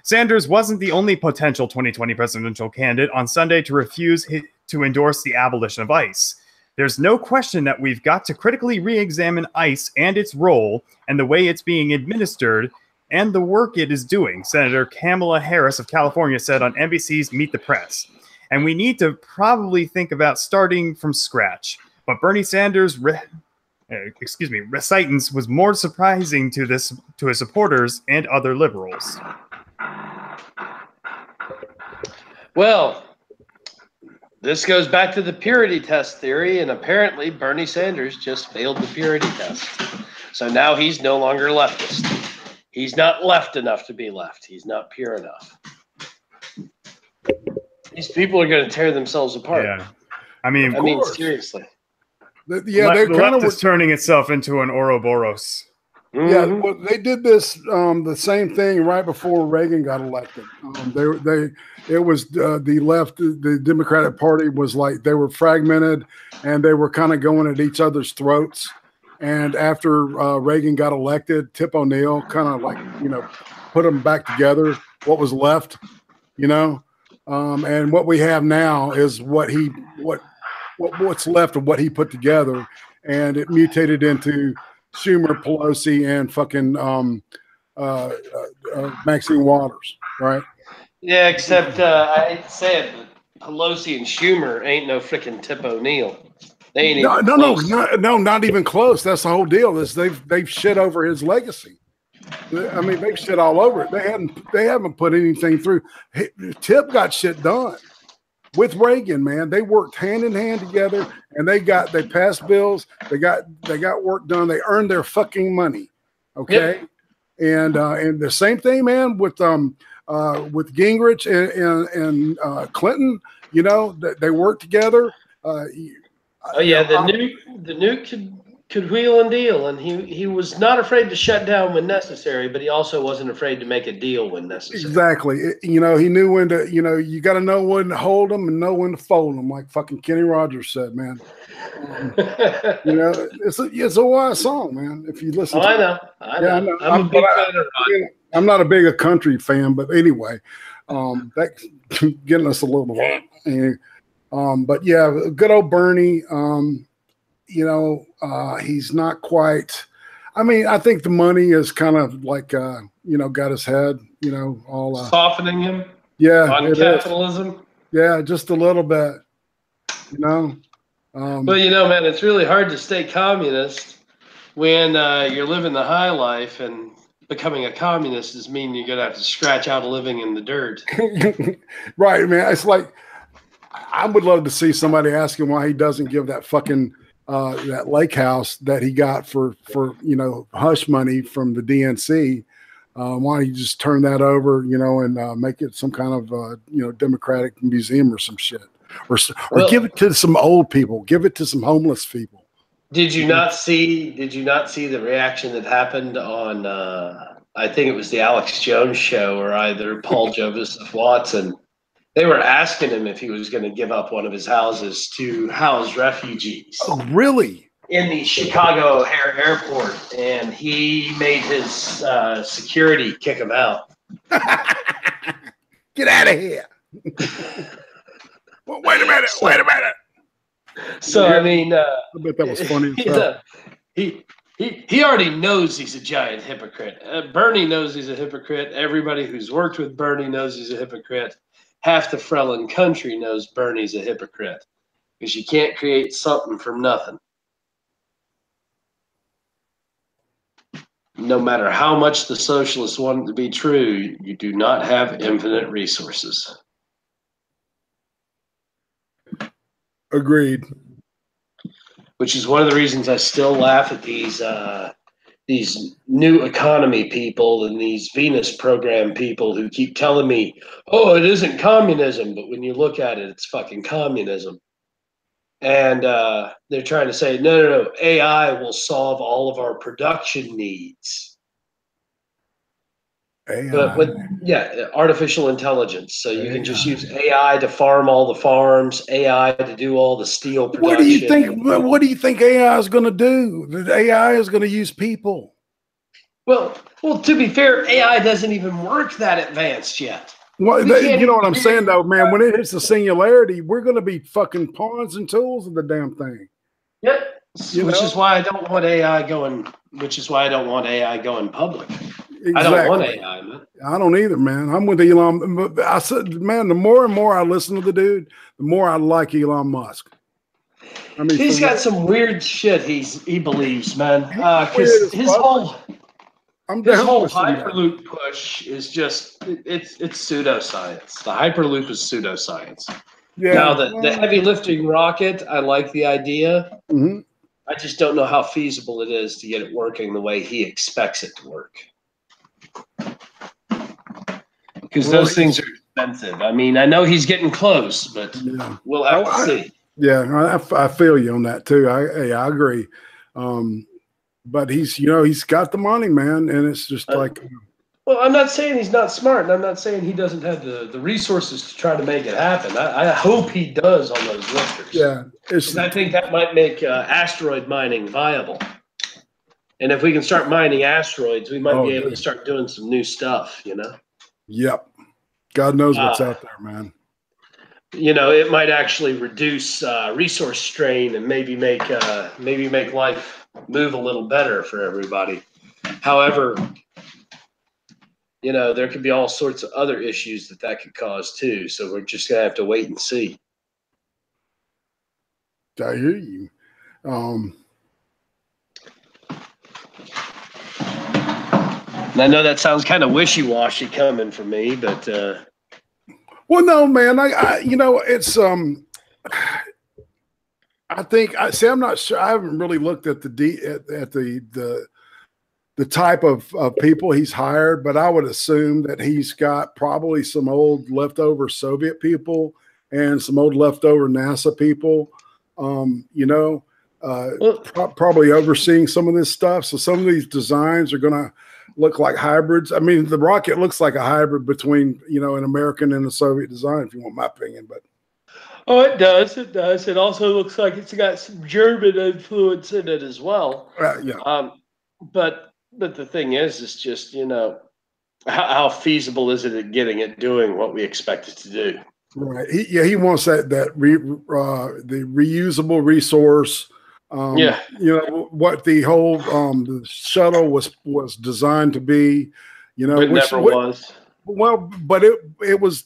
Sanders wasn't the only potential 2020 presidential candidate on Sunday to refuse to endorse the abolition of ICE. There's no question that we've got to critically re-examine ICE and its role and the way it's being administered and the work it is doing, Senator Kamala Harris of California said on NBC's Meet the Press. And we need to probably think about starting from scratch. But Bernie Sanders' recitance was more surprising to his supporters and other liberals. Well, this goes back to the purity test theory, and apparently Bernie Sanders just failed the purity test. So now he's no longer leftist. He's not left enough to be left. He's not pure enough. These people are going to tear themselves apart. Yeah, I mean, seriously. The left is turning itself into an Ouroboros. Mm-hmm. Yeah, well, they did this the same thing right before Reagan got elected. It was the left, the Democratic Party was like they were fragmented, and they were kind of going at each other's throats. And after Reagan got elected, Tip O'Neill kind of like put them back together. What was left, and what we have now is what's left of what he put together, and it mutated into Schumer, Pelosi, and fucking Maxine Waters, right? Yeah, except I hate to say it, but Pelosi and Schumer ain't no freaking Tip O'Neill. They ain't no, not even close. That's the whole deal. Is they've shit over his legacy. I mean, they've shit all over it. They haven't put anything through. Tip got shit done with Reagan, man. They worked hand in hand together, and they passed bills. They got work done. They earned their fucking money. Okay. Yep. And the same thing, man, with Gingrich and Clinton, they worked together. The nuke could wheel and deal, and he was not afraid to shut down when necessary, but he also wasn't afraid to make a deal when necessary. Exactly. He knew when to, you got to know when to hold them and know when to fold them, like fucking Kenny Rogers said, man. It's a wise song, man. If you listen to I know. I'm a big fan of rock. I'm not a big country fan, but anyway, that's getting us a little bit. But yeah, good old Bernie. He's not quite. I mean, I think the money is kind of like, got his head, all softening him. Yeah, on capitalism. Is. Yeah, just a little bit. Well, man, it's really hard to stay communist when you're living the high life, and becoming a communist is mean you're gonna have to scratch out a living in the dirt. Right, man. It's like I would love to see somebody ask him why he doesn't give that fucking that lake house that he got for hush money from the DNC. Why don't you just turn that over, and make it some kind of democratic museum or some shit, or give it to some old people, give it to some homeless people. Did you not see the reaction that happened on I think it was the Alex Jones show, or either Paul Joseph Watson? They were asking him if he was going to give up one of his houses to house refugees. Oh, really? In the Chicago O'Hare Airport, and he made his security kick him out. Get out of here. Well, wait a minute. Wait a minute. So, I mean, I bet that was funny as hell. He already knows he's a giant hypocrite. Bernie knows he's a hypocrite. Everybody who's worked with Bernie knows he's a hypocrite. Half the Frelon country knows Bernie's a hypocrite because you can't create something from nothing. No matter how much the socialists want it to be true, you do not have infinite resources. Agreed. Which is one of the reasons I still laugh at these new economy people and these Venus program people who keep telling me, oh, it isn't communism. But when you look at it, it's fucking communism. And they're trying to say, no, AI will solve all of our production needs. AI. But artificial intelligence. So you can just use AI to farm all the farms, AI to do all the steel production. What do you think AI is going to do? The AI is going to use people. Well, to be fair, AI doesn't even work that advanced yet. Well, you know what I'm saying, though, man. When it hits the singularity, we're going to be fucking pawns and tools of the damn thing. Yep. Which is why I don't want AI going. Which is why I don't want AI going public. Exactly. I don't want AI, man. I don't either, man. I'm with Elon. I said, man, the more and more I listen to the dude, the more I like Elon Musk. I mean, he's got some weird shit he believes, man. Because his whole Hyperloop push is just it's pseudoscience. The Hyperloop is pseudoscience. Yeah. Now the heavy lifting rocket, I like the idea. Mm-hmm. I just don't know how feasible it is to get it working the way he expects it to work. Because those things are expensive. I mean, I know he's getting close, but we'll have to see. Yeah, I feel you on that too. I agree. But he's got the money, man, and it's just like. Well, I'm not saying he's not smart, and I'm not saying he doesn't have the resources to try to make it happen. I hope he does on those lifters. Yeah, I think that might make asteroid mining viable. And if we can start mining asteroids, we might be able to start doing some new stuff, you know? Yep. God knows what's out there, man. You know, it might actually reduce resource strain and maybe make life move a little better for everybody. However, you know, there could be all sorts of other issues that could cause too. So we're just going to have to wait and see. I hear you. And I know that sounds kind of wishy-washy coming from me, but well, no, man. It's I think I'm not sure. I haven't really looked at the type of people he's hired, but I would assume that he's got probably some old leftover Soviet people and some old leftover NASA people. Probably overseeing some of this stuff. So some of these designs are going to look like hybrids. I mean, the rocket looks like a hybrid between, an American and a Soviet design, if you want my opinion. But it does. It does. It also looks like it's got some German influence in it as well. But the thing is just, how feasible is it at getting it doing what we expect it to do? Right. He wants the reusable resource. What the whole the shuttle was designed to be. It never was. Well, but it was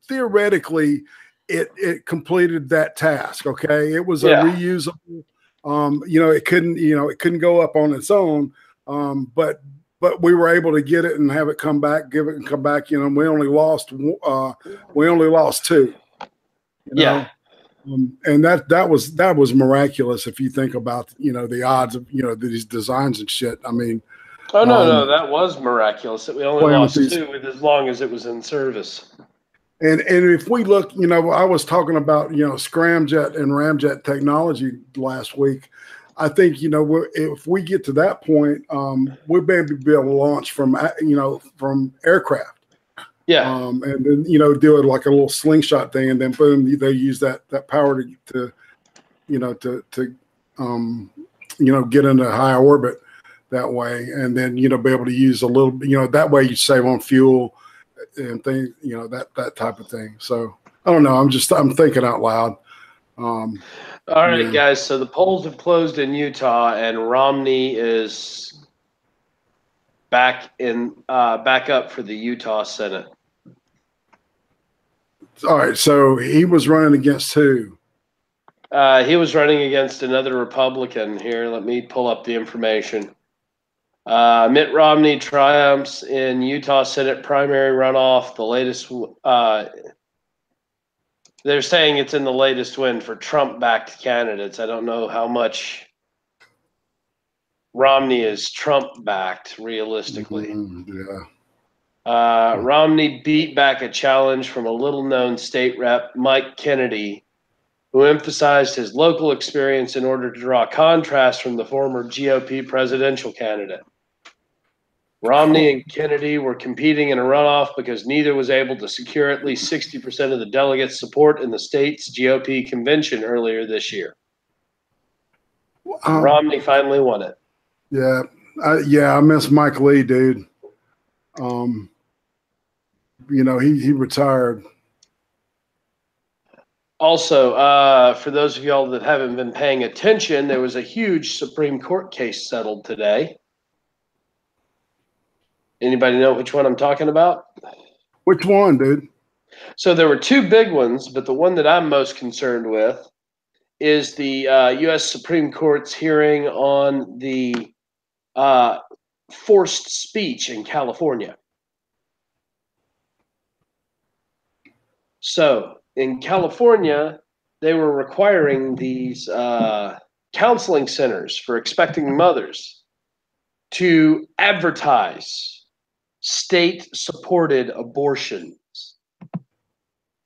theoretically it completed that task. Okay, it was a reusable. It couldn't go up on its own. But we were able to get it and have it come back, give it and come back. We only lost two. And that was miraculous if you think about the odds of these designs and shit. I mean, no, that was miraculous that we only lost two with as long as it was in service. And if we look, I was talking about scramjet and ramjet technology last week. I think if we get to that point, we may be able to launch from aircraft. Yeah. And then do it like a little slingshot thing, and then boom, they use that power to get into high orbit. that way, and then be able to use a little, that way you save on fuel and things, that type of thing. So I don't know. I'm thinking out loud. All right, guys. So the polls have closed in Utah, and Romney is back up for the Utah Senate. All right. So he was running against who? He was running against another Republican. Here, let me pull up the information. Mitt Romney triumphs in Utah Senate primary runoff. The latest, they're saying it's in the latest win for Trump-backed candidates. I don't know how much Romney is Trump-backed realistically. Romney beat back a challenge from a little-known state rep, Mike Kennedy, who emphasized his local experience in order to draw a contrast from the former GOP presidential candidate. Romney and Kennedy were competing in a runoff because neither was able to secure at least 60% of the delegates' support in the state's GOP convention earlier this year. Romney finally won it. Yeah, I miss Mike Lee, dude. He retired. Also, for those of y'all that haven't been paying attention, there was a huge Supreme Court case settled today. Anybody know which one I'm talking about? Which one, dude? So there were two big ones, but the one that I'm most concerned with is the U.S. Supreme Court's hearing on the forced speech in California. So in California, they were requiring these counseling centers for expecting mothers to advertise state-supported abortions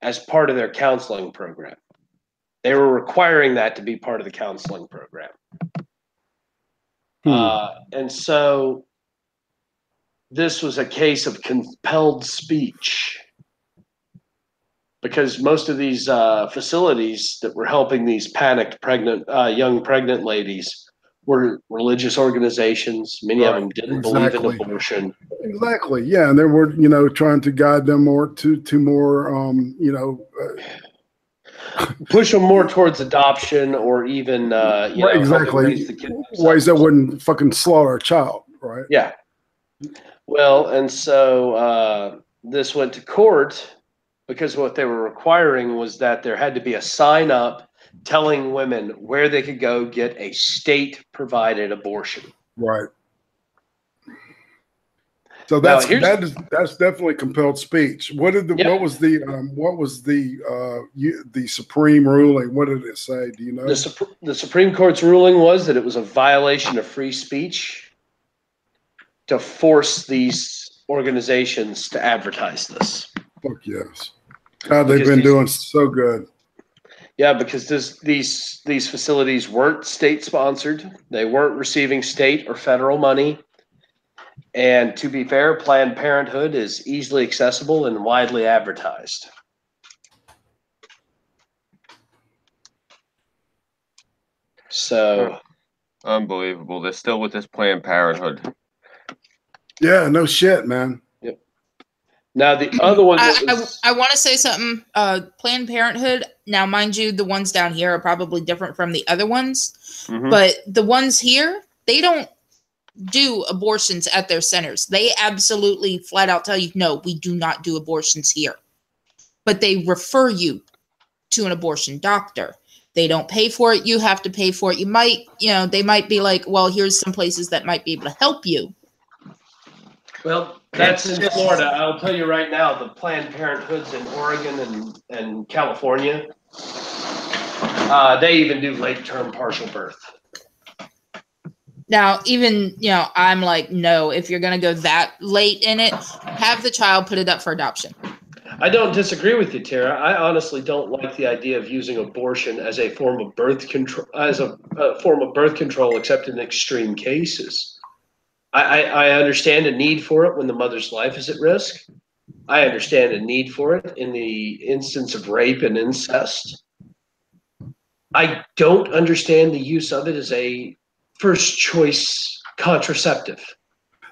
as part of their counseling program. They were requiring that to be part of the counseling program. And so this was a case of compelled speech, because most of these facilities that were helping these panicked young pregnant ladies were religious organizations. Many of them didn't believe in abortion. Exactly. Yeah, and they were, trying to guide them more to more, push them more towards adoption, or even, exactly, raise the kid ways that wouldn't fucking slaughter a child, right? Yeah. Well, and so this went to court because what they were requiring was that there had to be a sign up telling women where they could go get a state-provided abortion. Right. So that's definitely compelled speech. What was the Supreme ruling? What did it say? Do you know? The Supreme Court's ruling was that it was a violation of free speech to force these organizations to advertise this. Fuck yes. God, they've been doing so good. Yeah, because these facilities weren't state-sponsored. They weren't receiving state or federal money. And to be fair, Planned Parenthood is easily accessible and widely advertised. So unbelievable. They're still with this Planned Parenthood. Yeah, no shit, man. Yep. Now the other one I want to say something. Planned Parenthood, now mind you, the ones down here are probably different from the other ones. But the ones here, they don't do abortions at their centers. They absolutely flat out tell you, no, we do not do abortions here. But they refer you to an abortion doctor. They don't pay for it. You have to pay for it. You might, they might be like, well, here's some places that might be able to help you. Well, that's in Florida. I'll tell you right now, the Planned Parenthoods in Oregon and California, they even do late-term partial birth. Now, even, I'm like, no, if you're going to go that late in it, have the child put it up for adoption. I don't disagree with you, Tara. I honestly don't like the idea of using abortion as a form of birth control, except in extreme cases. I understand a need for it when the mother's life is at risk. I understand a need for it in the instance of rape and incest. I don't understand the use of it as a first choice contraceptive.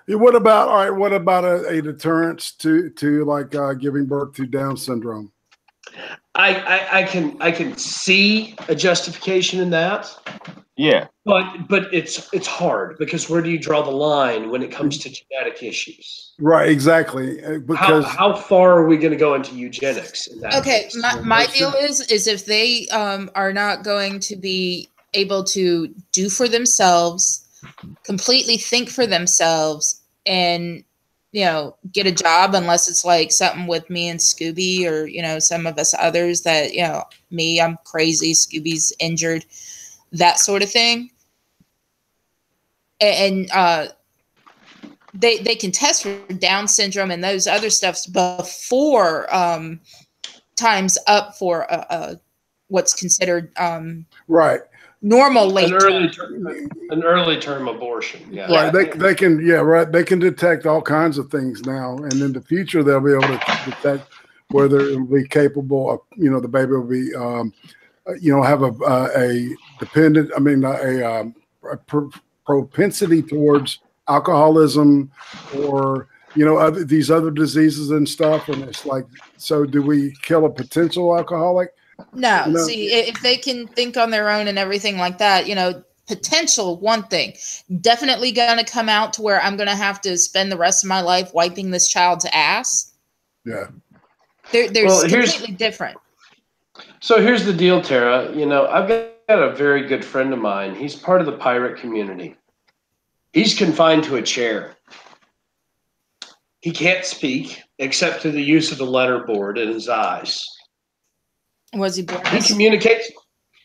Yeah, what about, all right, what about a deterrence to like giving birth to Down syndrome? I can see a justification in that. Yeah. But it's hard, because where do you draw the line when it comes to genetic issues? Right, exactly. Because how far are we going to go into eugenics in that Okay, case? my deal is if they are not going to be able to do for themselves, completely think for themselves, and get a job, unless it's like something with me and Scooby, or some of us others that me, I'm crazy, Scooby's injured, that sort of thing, and they can test for Down syndrome and those other stuffs before time's up for what's considered right, normal late an early term abortion. Yeah. Right. They can, yeah, right. They can detect all kinds of things now, and in the future they'll be able to detect whether it will be capable of, the baby will be, have a dependent. I mean, a propensity towards alcoholism, or these other diseases and stuff. And it's like, so do we kill a potential alcoholic? No. See, if they can think on their own and everything like that, potential, one thing, definitely going to come out to where I'm going to have to spend the rest of my life wiping this child's ass. Yeah. There's completely different. So here's the deal, Tara. I've got a very good friend of mine. He's part of the pirate community. He's confined to a chair. He can't speak except through the use of the letterboard in his eyes. Was he born? He communicates.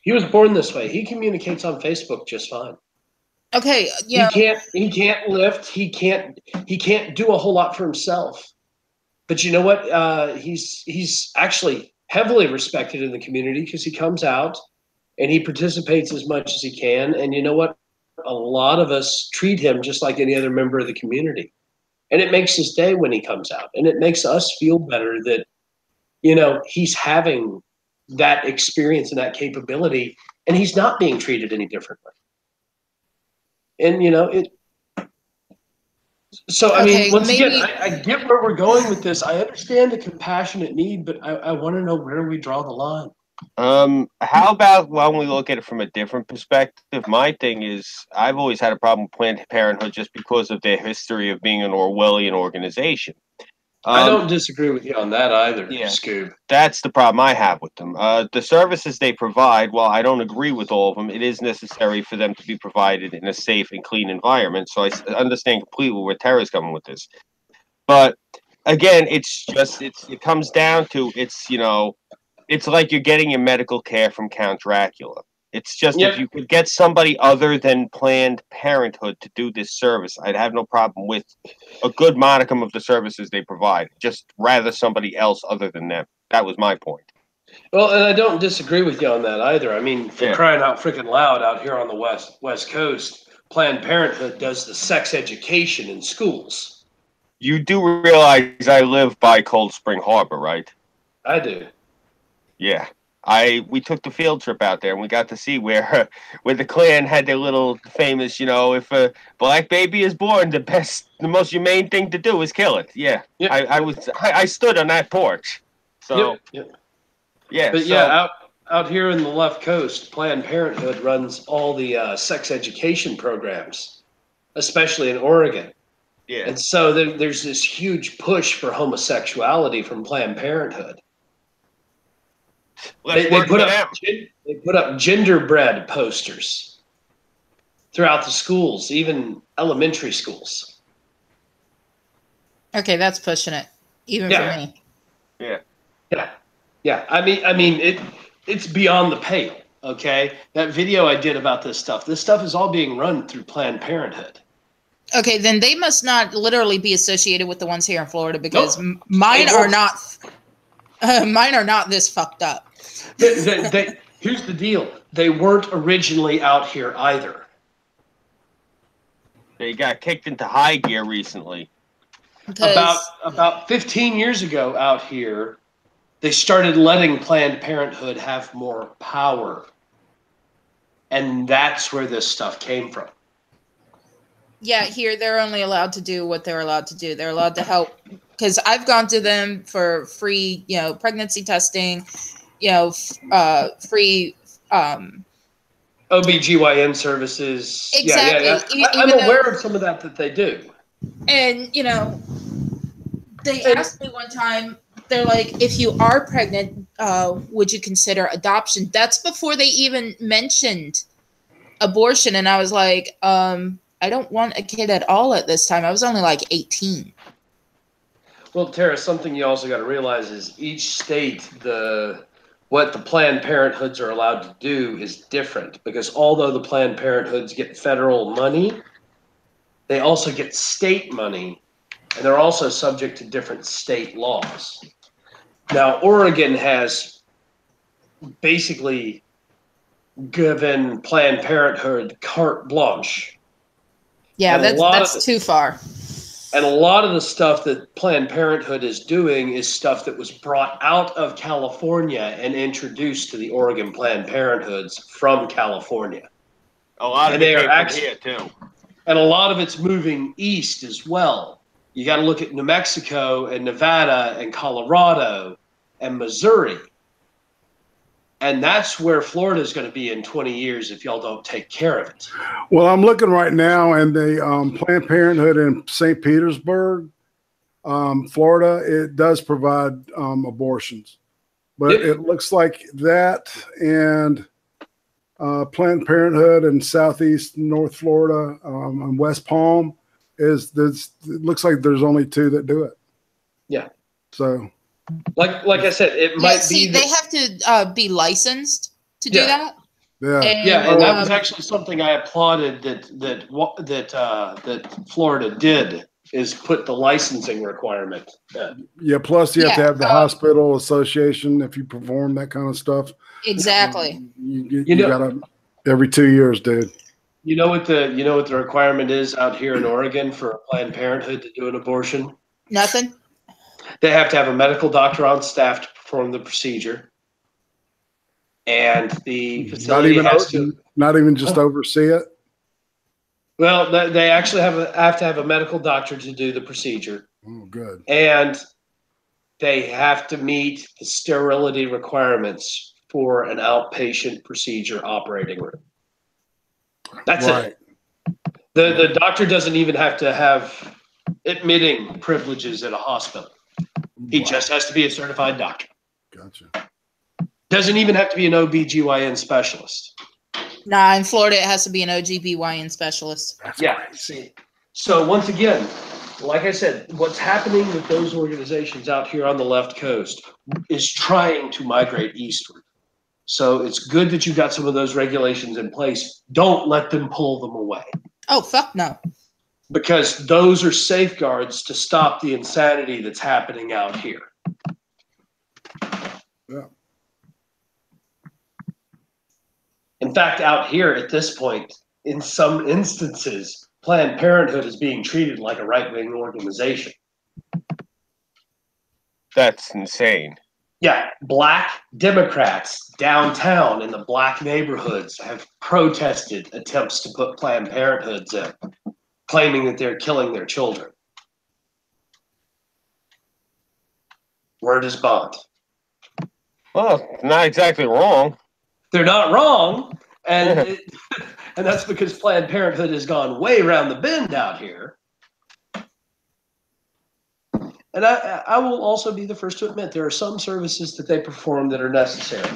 He was born this way. He communicates on Facebook just fine. Okay, yeah. He can't lift. He can't do a whole lot for himself. But you know what? He's actually heavily respected in the community, because he comes out and he participates as much as he can. And you know what? A lot of us treat him just like any other member of the community. And it makes his day when he comes out. And it makes us feel better that, he's having that experience and that capability, and he's not being treated any differently. And, so, I mean, once again, I get where we're going with this. I understand the compassionate need, but I want to know where we draw the line. How about when we look at it from a different perspective? My thing is, I've always had a problem with Planned Parenthood just because of their history of being an Orwellian organization. I don't disagree with you on that either, yeah, Scoob. That's the problem I have with them. The services they provide, while I don't agree with all of them, it is necessary for them to be provided in a safe and clean environment. So I understand completely where Tara's coming with this. But again, it's just, it comes down to, it's like you're getting your medical care from Count Dracula. It's just, if you could get somebody other than Planned Parenthood to do this service, I'd have no problem with a good modicum of the services they provide. Just rather somebody else other than them. That was my point. Well, and I don't disagree with you on that either. I mean, for crying out freaking loud, out here on the West Coast, Planned Parenthood does the sex education in schools. You do realize I live by Cold Spring Harbor, right? I do. Yeah. We took the field trip out there, and we got to see where the Klan had their little famous, if a black baby is born, the most humane thing to do is kill it. Yeah. Yep. I stood on that porch. So yeah. But out here in the left coast, Planned Parenthood runs all the sex education programs, especially in Oregon. Yeah. And so there's this huge push for homosexuality from Planned Parenthood. They put up genderbread posters throughout the schools, even elementary schools. Okay, that's pushing it, even for me. Yeah. I mean, it's beyond the pale. Okay, that video I did about this stuff is all being run through Planned Parenthood. Okay, then they must not literally be associated with the ones here in Florida, because mine are not this fucked up. Here's the deal. They weren't originally out here either. They got kicked into high gear recently. About 15 years ago out here, they started letting Planned Parenthood have more power. And that's where this stuff came from. Yeah, here they're only allowed to do what they're allowed to do. They're allowed to help, because I've gone to them for free, pregnancy testing, free OBGYN services. Exactly. Yeah. I'm aware of some of that they do. And, they asked me one time, they're like, if you are pregnant, would you consider adoption? That's before they even mentioned abortion. And I was like, I don't want a kid at all at this time. I was only like 18. Well, Tara, something you also got to realize is each state, what the Planned Parenthoods are allowed to do is different, because although the Planned Parenthoods get federal money, they also get state money, and they're also subject to different state laws. Now, Oregon has basically given Planned Parenthood carte blanche. Yeah, that's too far. And a lot of the stuff that Planned Parenthood is doing is stuff that was brought out of California and introduced to the Oregon Planned Parenthoods from California. A lot of it came from here, too. And a lot of it's moving east as well. You got to look at New Mexico and Nevada and Colorado and Missouri. And that's where Florida is going to be in 20 years if y'all don't take care of it. Well, I'm looking right now, and the Planned Parenthood in St. Petersburg, Florida, it does provide abortions. But it looks like that and Planned Parenthood in Southeast North Florida and West Palm, it looks like there's only 2 that do it. Yeah. So... Like I said, it might be. They have to be licensed to do that. Yeah, and that was actually something I applauded that Florida did, is put the licensing requirement in. Yeah, plus you have to have the hospital association if you perform that kind of stuff. Exactly. You gotta every 2 years, dude. You know what the requirement is out here in Oregon for a Planned Parenthood to do an abortion? Nothing. They have to have a medical doctor on staff to perform the procedure, and the facility not even just oversee it. Well, they actually have to have a medical doctor to do the procedure. Oh, good. And they have to meet the sterility requirements for an outpatient procedure operating room. That's it. The doctor doesn't even have to have admitting privileges at a hospital. He just has to be a certified doctor. Gotcha. Doesn't even have to be an OBGYN specialist. Nah, in Florida, it has to be an OBGYN specialist. See. So once again, like I said, what's happening with those organizations out here on the left coast is trying to migrate eastward. So it's good that you've got some of those regulations in place. Don't let them pull them away. Oh, fuck no. Because those are safeguards to stop the insanity that's happening out here. Yeah. In fact, out here at this point, in some instances, Planned Parenthood is being treated like a right-wing organization. That's insane. Yeah, black Democrats downtown in the black neighborhoods have protested attempts to put Planned Parenthoods in, claiming that they're killing their children. Word is bond. Well, not exactly wrong. They're not wrong, and and that's because Planned Parenthood has gone way around the bend out here. And I will also be the first to admit there are some services that they perform that are necessary.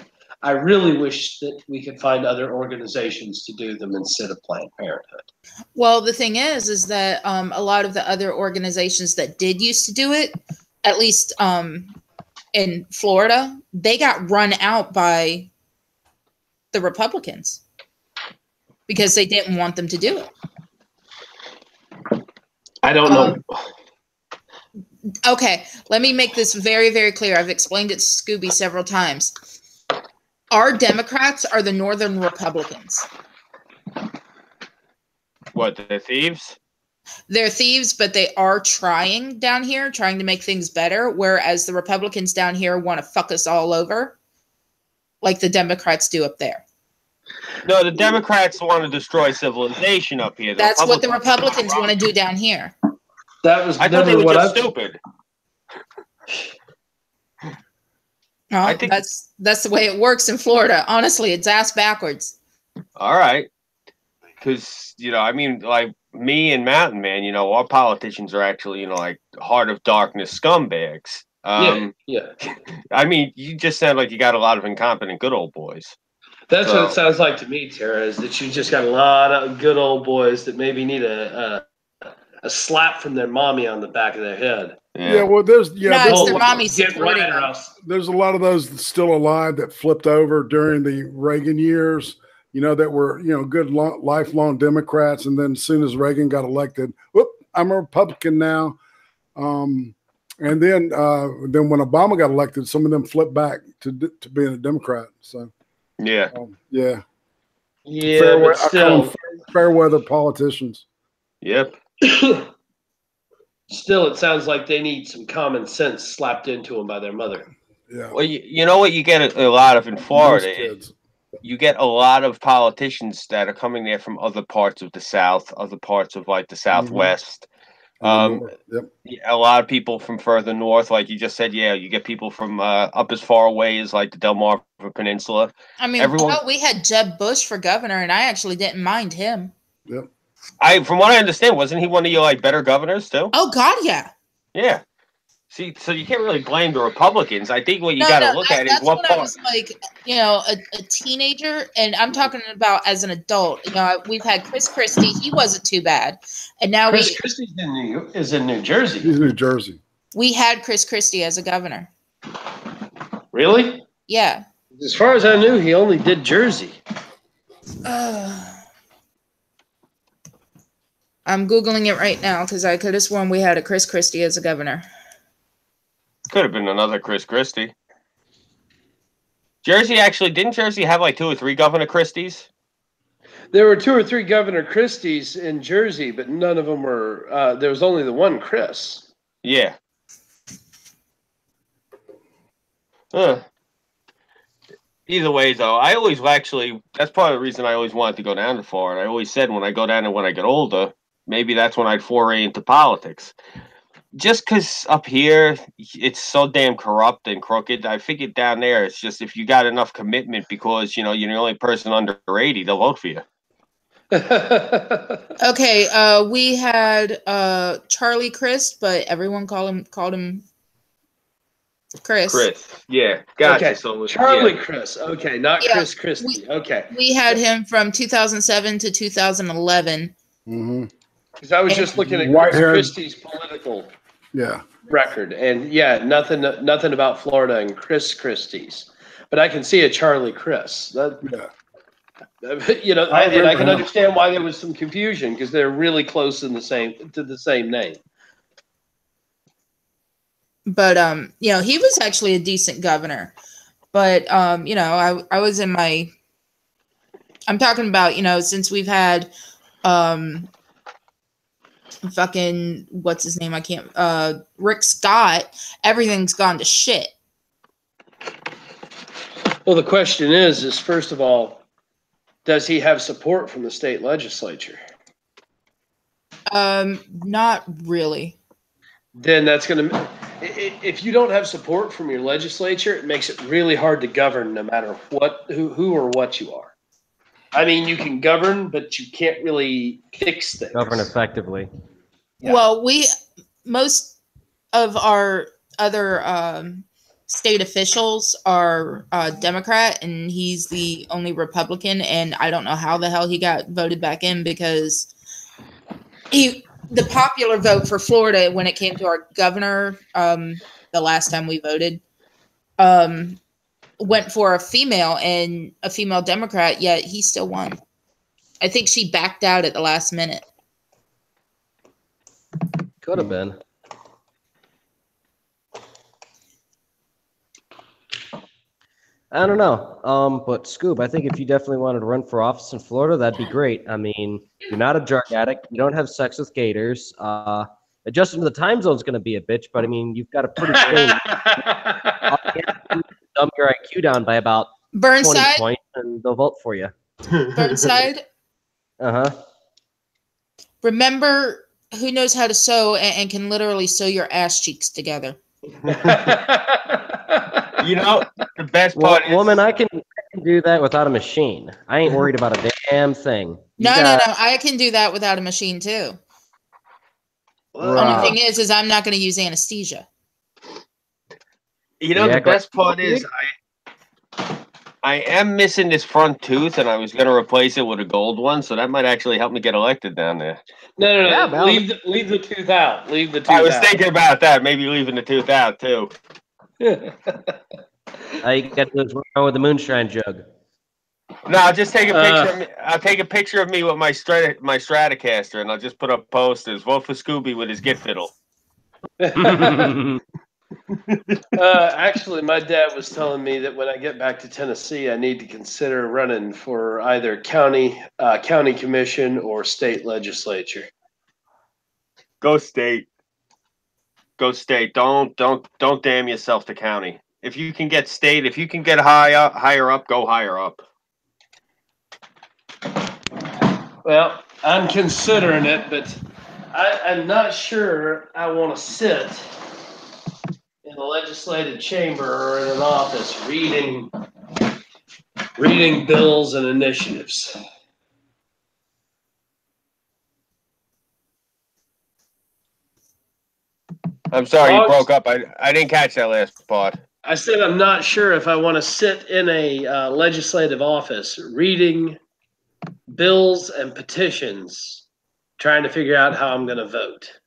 I really wish that we could find other organizations to do them instead of Planned Parenthood. Well, the thing is that a lot of the other organizations that did used to do it, at least in Florida, they got run out by the Republicans because they didn't want them to do it. I don't know. Okay, let me make this very, very clear. I've explained it to Scooby several times. Our Democrats are the Northern Republicans. What, they're thieves? They're thieves, but they are trying down here, trying to make things better, whereas the Republicans down here want to fuck us all over, like the Democrats do up there. No, the Democrats want to destroy civilization up here. That's what the Republicans want to do down here. That was I thought they never were what just I. stupid. No, I think- that's the way it works in Florida. Honestly, it's ass backwards. All right. Because, I mean, like me and Mountain Man, our politicians are actually, like heart of darkness scumbags. Yeah. I mean, you just sound like you got a lot of incompetent good old boys. That's what it sounds like to me, Tara, is that you just got a lot of good old boys that maybe need a slap from their mommy on the back of their head. Yeah, well, there's No, it's their mommy Get supporting right or them. else. there's a lot of those still alive that flipped over during the Reagan years, that were, good lifelong Democrats. And then as soon as Reagan got elected, whoop, I'm a Republican now. And then when Obama got elected, some of them flipped back to being a Democrat. So, Yeah. Yeah, I but call still. them fair weather politicians. Yep. Still, it sounds like they need some common sense slapped into them by their mother. Yeah. Well, you know what you get a lot of in Florida? Most kids. You get a lot of politicians that are coming there from other parts of the South, other parts of like the Southwest. Yep. A lot of people from further north, like you just said. Yeah, you get people from up as far away as like the Delmarva Peninsula. I mean, we had Jeb Bush for governor, and I actually didn't mind him. Yep. From what I understand, wasn't he one of your like better governors too? Oh God, yeah. Yeah. See, so you can't really blame the Republicans. I think what you got to look at is what part. I was like, a teenager, and I'm talking about as an adult. We've had Chris Christie. He wasn't too bad, and now Chris Christie is in New Jersey. He's New Jersey. We had Chris Christie as a governor. Really? Yeah. As far as I knew, he only did Jersey. I'm Googling it right now because I could have sworn we had a Chris Christie as a governor. Could have been another Chris Christie. Didn't Jersey have like 2 or 3 Governor Christies? There were 2 or 3 Governor Christies in Jersey, but none of them were. There was only the one Chris. Yeah. Either way, though, that's part of the reason I always wanted to go down to Florida. I always said when I go down and when I get older, maybe that's when I'd foray into politics. Just because up here it's so damn corrupt and crooked, I figured down there it's just if you got enough commitment because you're the only person under 80, they'll vote for you. Okay, we had Charlie Crist, but everyone called him Chris. Chris, yeah, gotcha. Okay, So Charlie Chris. Okay, not Yeah, Chris Christie. Okay, we had him from 2007 to 2011. Mm-hmm. because I was just looking at Chris Christie's political record, and nothing about Florida and Chris Christie's, but I can see a Charlie Chris. And I can understand why there was some confusion because they're really close to the same name. But he was actually a decent governor. But I was in my. I'm talking about since we've had fucking what's his name? I can't. Rick Scott. Everything's gone to shit. Well, the question is first of all, does he have support from the state legislature? Not really. Then that's going to. If you don't have support from your legislature, it makes it really hard to govern, no matter who or what you are. I mean, you can govern, but you can't really fix things. Govern effectively. Yeah. Well, most of our other state officials are Democrat, and he's the only Republican. And I don't know how the hell he got voted back in because the popular vote for Florida when it came to our governor, the last time we voted, went for a female Democrat, yet he still won. I think she backed out at the last minute. Could have been. I don't know. But Scoob, I think if you definitely wanted to run for office in Florida, that'd be great. I mean, you're not a drug addict. You don't have sex with gators. Adjusting to the time zone is going to be a bitch, but I mean, you've got a pretty dumb your IQ down by about 20 Burnside points, and they'll vote for you. Burnside, Uh-huh. remember who knows how to sew and can literally sew your ass cheeks together. You know, the best part is, Woman, I can do that without a machine. I ain't worried about a damn thing. No. I can do that without a machine too. Only thing is I'm not going to use anesthesia. You know, the best part is I am missing this front tooth, and I was going to replace it with a gold one, so that might actually help me get elected down there. No. Yeah, leave the tooth out. Leave the tooth I was out. thinking about that, maybe leaving the tooth out too. All you got to do is run around with the moonshine jug. No, I'll just take a picture. Of me. I'll take a picture of me with my Stratocaster, and I'll just put up posters. Vote for Scooby with his git fiddle. Actually, my dad was telling me that when I get back to Tennessee, I need to consider running for either county commission or state legislature. Go state. Go state. Don't damn yourself to county. If you can get state, if you can get higher up, go higher up. Well, I'm considering it, but I'm not sure I want to sit in the legislative chamber or in an office reading bills and initiatives. I'm sorry, you broke up. I didn't catch that last part. I said I'm not sure if I want to sit in a legislative office reading bills and petitions, trying to figure out how I'm going to vote.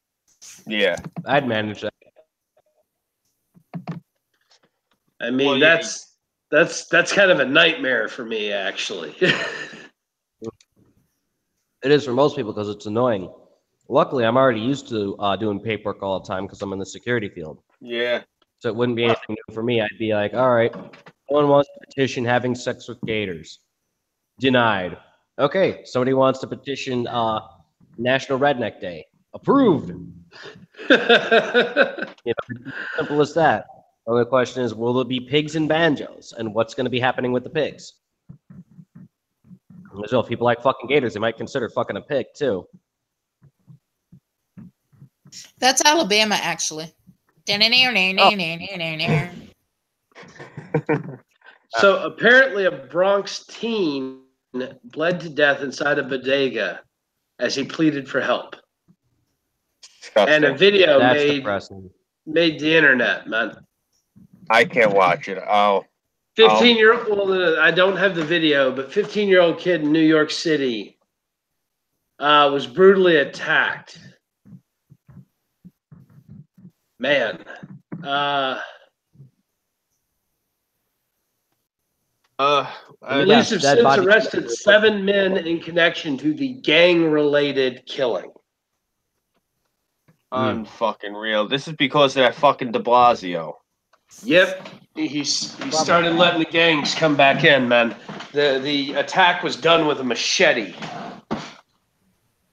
Yeah, I'd manage that. I mean, that's kind of a nightmare for me, actually. It is for most people because it's annoying. Luckily, I'm already used to doing paperwork all the time because I'm in the security field. yeah. So it wouldn't be anything new for me. I'd be like, all right, someone wants to petition having sex with gators. Denied. Okay, somebody wants to petition National Redneck Day. Approved. Simple as that. The only question is, will there be pigs and banjos? And what's going to be happening with the pigs? So if people like fucking gators, they might consider fucking a pig, too. That's Alabama, actually. So apparently a Bronx teen bled to death inside a bodega as he pleaded for help. Disgusting. And a video made the internet, man. I can't watch it. 15-year-old, well, I don't have the video, but 15-year-old kid in New York City was brutally attacked. Man. Police have since arrested 7 men in connection to the gang-related killing. Unfucking real. This is because of that fucking de Blasio. Yep, he started letting the gangs come back in, man. The attack was done with a machete.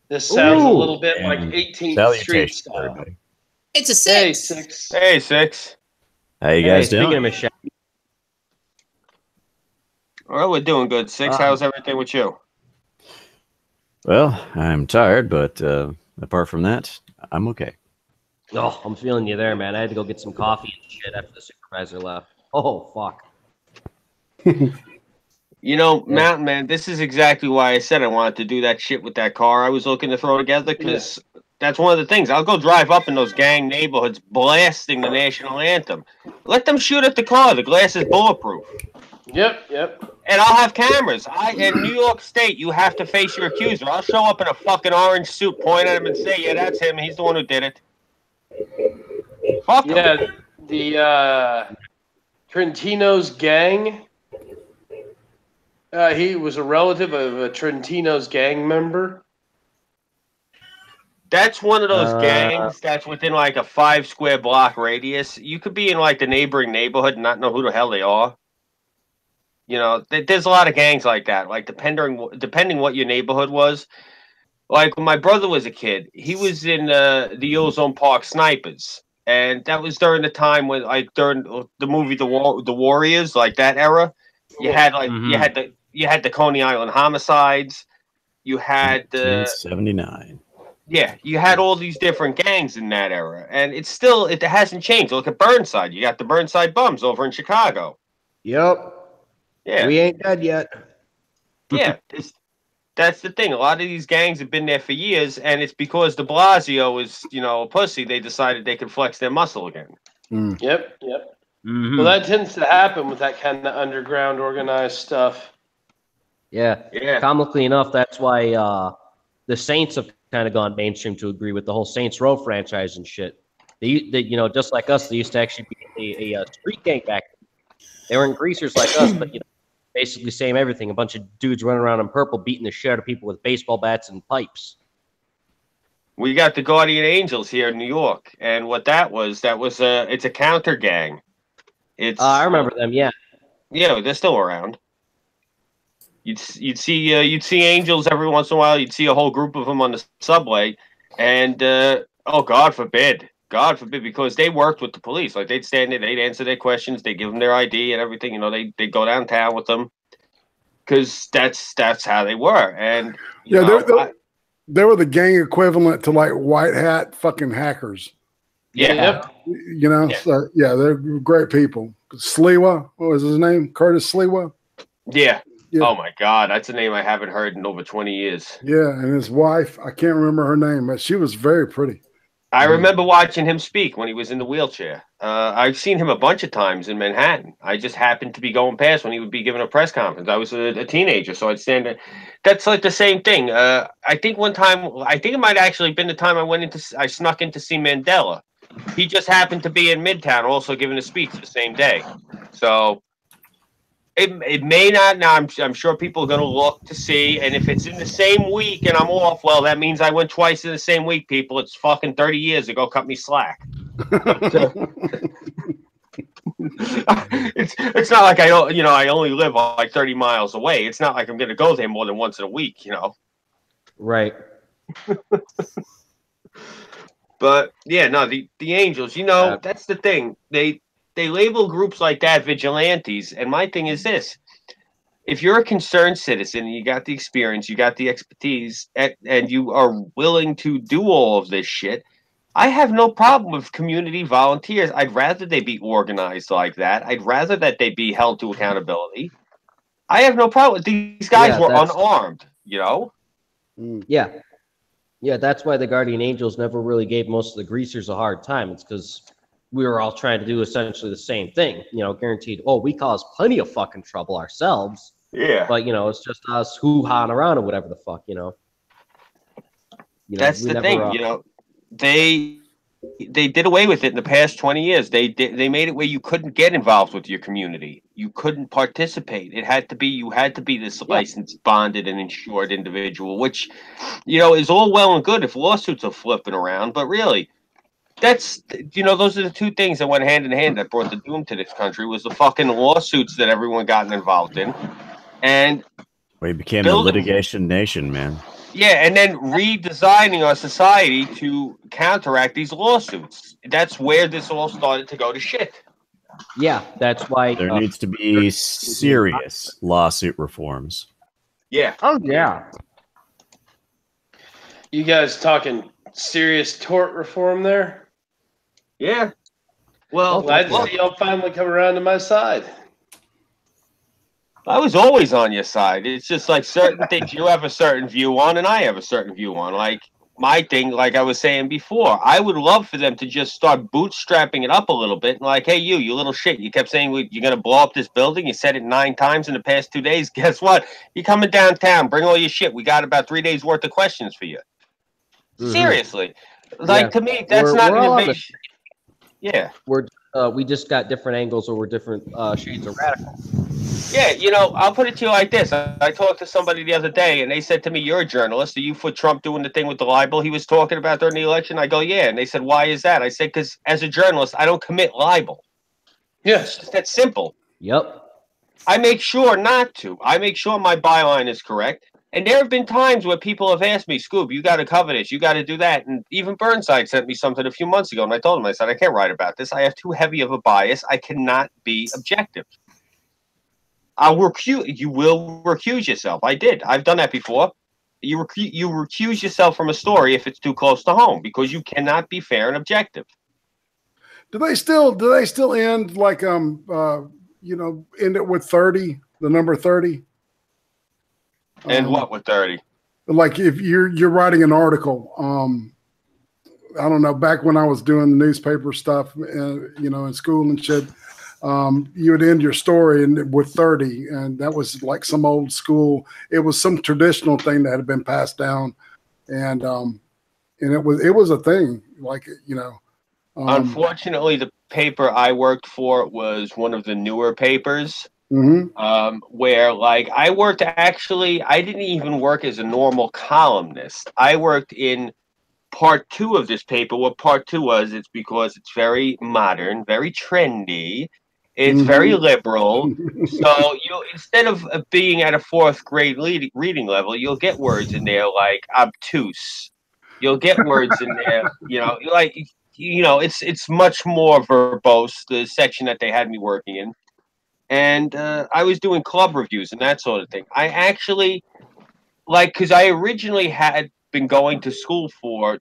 This sounds a little bit like 18th Street style. Everybody. It's a 6. Hey, 6. Hey, 6. How you guys doing? Speaking of machete, Well, we're doing good. 6. How's everything with you? Well, I'm tired, but apart from that, I'm okay. oh, I'm feeling you there, man. I had to go get some coffee and shit after the supervisor left. Oh, fuck. You know, Mountain Man, this is exactly why I said I wanted to do that shit with that car I was looking to throw together, because that's one of the things. I'll go drive up in those gang neighborhoods blasting the national anthem. Let them shoot at the car. The glass is bulletproof. Yep. And I'll have cameras. In New York State, you have to face your accuser. I'll show up in a fucking orange suit, point at him and say, yeah, that's him. He's the one who did it. Fuck him. Yeah, the Trentino's gang. He was a relative of a Trentino's gang member. That's one of those gangs that's within like a 5 square block radius. You could be in like the neighboring neighborhood and not know who the hell they are. You know, there's a lot of gangs like that. Like depending what your neighborhood was. Like when my brother was a kid, he was in the Ozone Park Snipers, and that was during the time when, like, during the movie The Warriors, like that era. You had like you had the Coney Island homicides. You had the 1979. Yeah, you had all these different gangs in that era, and it hasn't changed. Look at Burnside. You got the Burnside Bums over in Chicago. Yep. Yeah, We ain't dead yet. yeah. That's the thing. A lot of these gangs have been there for years, and it's because de Blasio is, a pussy. They decided they could flex their muscle again. Yep. Well, that tends to happen with that kind of underground organized stuff. Yeah. Yeah. Comically enough, that's why the Saints have kind of gone mainstream to agree with the whole Saints Row franchise and shit. They just like us, they used to actually be a street gang back then. They weren't greasers like us, but basically same everything. A bunch of dudes running around in purple, beating the shit out of people with baseball bats and pipes. We got the Guardian Angels here in New York, and what it's a counter gang. I remember them. Yeah. Yeah, they're still around. You'd see angels every once in a while. You'd see a whole group of them on the subway, and God forbid, because they worked with the police. Like they'd stand there, they'd answer their questions, they'd give them their ID and everything. They'd go downtown with them because that's how they were. And they were the gang equivalent to like white hat fucking hackers. Yeah. So they're great people. Sliwa, what was his name? Curtis Sliwa. Yeah. Oh my God, that's a name I haven't heard in over 20 years. Yeah, and his wife, I can't remember her name, but she was very pretty. I remember watching him speak when he was in the wheelchair. I've seen him a bunch of times in Manhattan. I just happened to be going past when he would be giving a press conference. I was a teenager, so I'd stand there. That's like the same thing. I think it might actually have been the time I snuck in to see Mandela. He just happened to be in Midtown also giving a speech the same day. So it may not. Now I'm sure people are going to look to see, and if it's in the same week and I'm off, well, that means I went twice in the same week. People, it's fucking 30 years ago. Cut me slack. It's not like I only live like 30 miles away. It's not like I'm going to go there more than once in a week. Right. But yeah, no, the Angels. That's the thing. They label groups like that vigilantes, and my thing is this. If you're a concerned citizen, you got the experience, you got the expertise, and you are willing to do all of this shit, I have no problem with community volunteers. I'd rather they be organized like that. I'd rather that they be held to accountability. I have no problem. These guys were unarmed, Yeah. Yeah, that's why the Guardian Angels never really gave most of the greasers a hard time. It's because we were all trying to do essentially the same thing, guaranteed. Oh, we caused plenty of fucking trouble ourselves. Yeah. But, it's just us hoo-hawing around or whatever the fuck, That's the thing, they did away with it in the past 20 years. They made it where you couldn't get involved with your community. You couldn't participate. You had to be this licensed, bonded, and insured individual, which, is all well and good if lawsuits are flipping around. But really, those are the two things that went hand in hand that brought the doom to this country was the fucking lawsuits that everyone got involved in. And we became a litigation nation, man. Yeah, and then redesigning our society to counteract these lawsuits. That's where this all started to go to shit. Yeah, that's why there needs to be serious lawsuit reforms. Yeah. Oh, yeah. You guys talking serious tort reform there? Yeah. Well, glad to see y'all finally come around to my side. I was always on your side. It's just like certain things you have a certain view on and I have a certain view on. Like my thing, like I was saying before, I would love for them to just start bootstrapping it up a little bit. And like, hey, you little shit, you kept saying you're going to blow up this building. You said it 9 times in the past 2 days. Guess what? You're coming downtown. Bring all your shit. We got about 3 days worth of questions for you. Mm-hmm. Seriously. Like to me, that's not an invasion. Yeah. We just got different angles or we're different shades of radical. Yeah, I'll put it to you like this. I talked to somebody the other day, and they said to me, you're a journalist. Are you for Trump doing the thing with the libel he was talking about during the election? I go, yeah. And they said, why is that? I said, because as a journalist, I don't commit libel. Yeah. It's just that simple. Yep. I make sure not to. I make sure my byline is correct. And there have been times where people have asked me, Scoob, you got to cover this. You got to do that. And even Burnside sent me something a few months ago, and I told him, I said, I can't write about this. I have too heavy of a bias. I cannot be objective. You will recuse yourself. I did. I've done that before. You recuse yourself from a story if it's too close to home because you cannot be fair and objective. Do they still end like you know, end it with 30, the number 30? And what with 30? Like if you're writing an article, I don't know, back when I was doing the newspaper stuff, you know, in school and shit, you would end your story with 30, and that was like some old school. It was some traditional thing that had been passed down, and it was a thing, like, you know. Unfortunately, the paper I worked for was one of the newer papers. Where like I didn't even work as a normal columnist. I worked in part 2 of this paper. What part 2 was, it's because it's very modern, very trendy, it's very liberal. So you, instead of being at a 4th grade reading level, you'll get words in there like obtuse. You'll get words in there, you know, like, you know, it's much more verbose, the section that they had me working in. And I was doing club reviews and that sort of thing. I actually, like, because I originally had been going to school for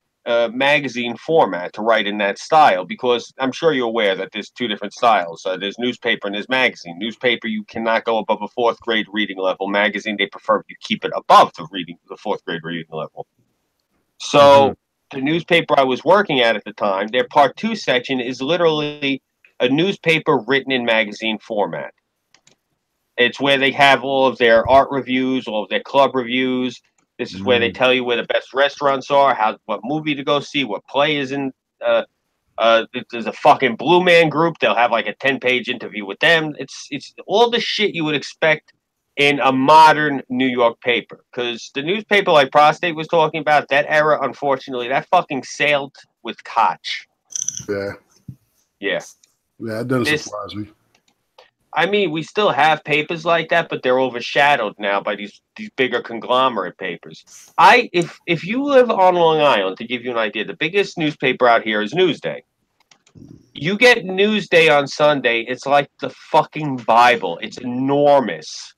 magazine format to write in that style, because I'm sure you're aware that there's 2 different styles. There's newspaper and there's magazine. Newspaper, you cannot go above a 4th grade reading level. Magazine, they prefer you keep it above the 4th grade reading level. So the newspaper I was working at the time, their part 2 section is literally a newspaper written in magazine format. It's where they have all of their art reviews, all of their club reviews. This is where they tell you where the best restaurants are, what movie to go see, what play is in. There's a fucking Blue Man Group. They'll have like a 10-page interview with them. It's all the shit you would expect in a modern New York paper. Because the newspaper like Prostate was talking about, that era, unfortunately, that fucking sailed with Koch. Yeah. Yeah. Yeah, it doesn't surprise me. I mean, we still have papers like that, but they're overshadowed now by these bigger conglomerate papers. If you live on Long Island, to give you an idea, the biggest newspaper out here is Newsday. You get Newsday on Sunday, it's like the fucking Bible. It's enormous.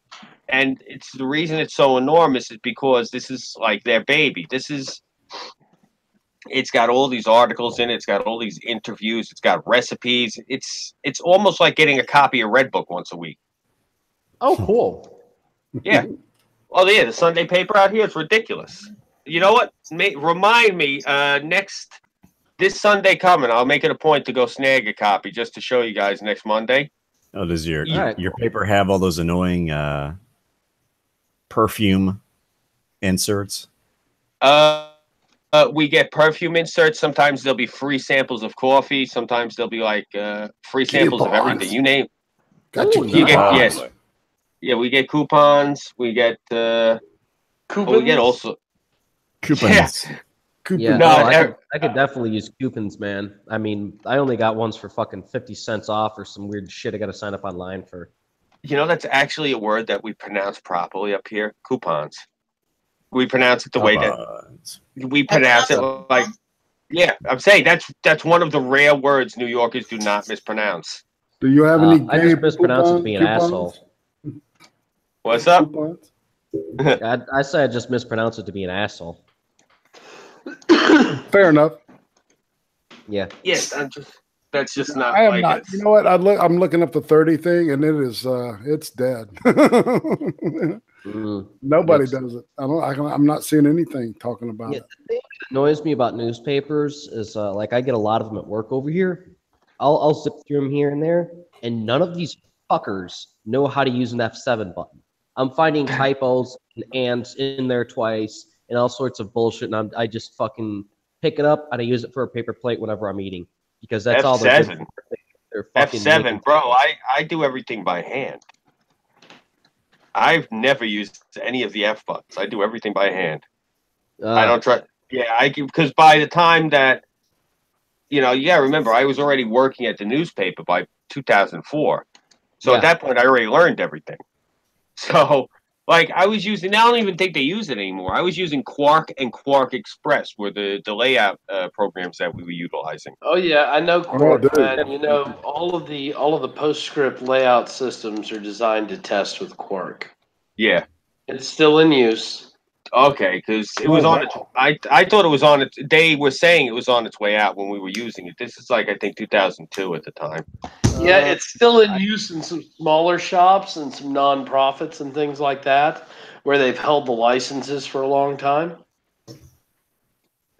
And it's the reason it's so enormous is because this is like their baby. It's got all these articles in it. It's got all these interviews. It's got recipes. It's almost like getting a copy of Redbook once a week. Oh, cool. Yeah. Oh, yeah. The Sunday paper out here, it's ridiculous. You know what? Remind me this Sunday coming. I'll make it a point to go snag a copy just to show you guys next Monday. Oh, does your paper have all those annoying perfume inserts? We get perfume inserts. Sometimes there'll be free samples of coffee. Sometimes there'll be like free samples of everything. You name. Got you. Yes. Yeah, we get coupons. We get coupons. We get also coupons. Yeah, no, I could definitely use coupons, man. I mean, I only got ones for fucking 50 cents off or some weird shit I got to sign up online for. You know, that's actually a word that we pronounce properly up here. Coupons. We pronounce it the way that we pronounce it. Like, yeah, I'm saying that's one of the rare words New Yorkers do not mispronounce. Do you have any? I just mispronounce it to be an asshole. What's up? I say I just mispronounce it to be an asshole. Fair enough. Yeah. Yes, that's just not. I am like not. You know what? I'm looking up the 30 thing, and it is it's dead. Nobody does it. I'm not seeing anything talking about it. The thing that annoys me about newspapers is like I get a lot of them at work over here. I'll zip through them here and there, and none of these fuckers know how to use an F7 button. I'm finding typos and ands in there twice and all sorts of bullshit, and I just fucking pick it up and I use it for a paper plate whenever I'm eating because that's all they're good for. They're fucking F7, bro. I do everything by hand. I've never used any of the F buttons. I do everything by hand. I don't try. Yeah, because by the time that, remember, I was already working at the newspaper by 2004. So at that point, I already learned everything. So Like I was using, I don't even think they use it anymore. I was using Quark and Quark Express were the layout programs that we were utilizing. Oh yeah, I know Quark, dude. man. You know, all of the PostScript layout systems are designed to test with Quark. Yeah. It's still in use. Okay, because it was on its. I thought it was on its. They were saying it was on its way out when we were using it. This is like I think 2002 at the time. Yeah, it's still in use in some smaller shops and some nonprofits and things like that, where they've held the licenses for a long time.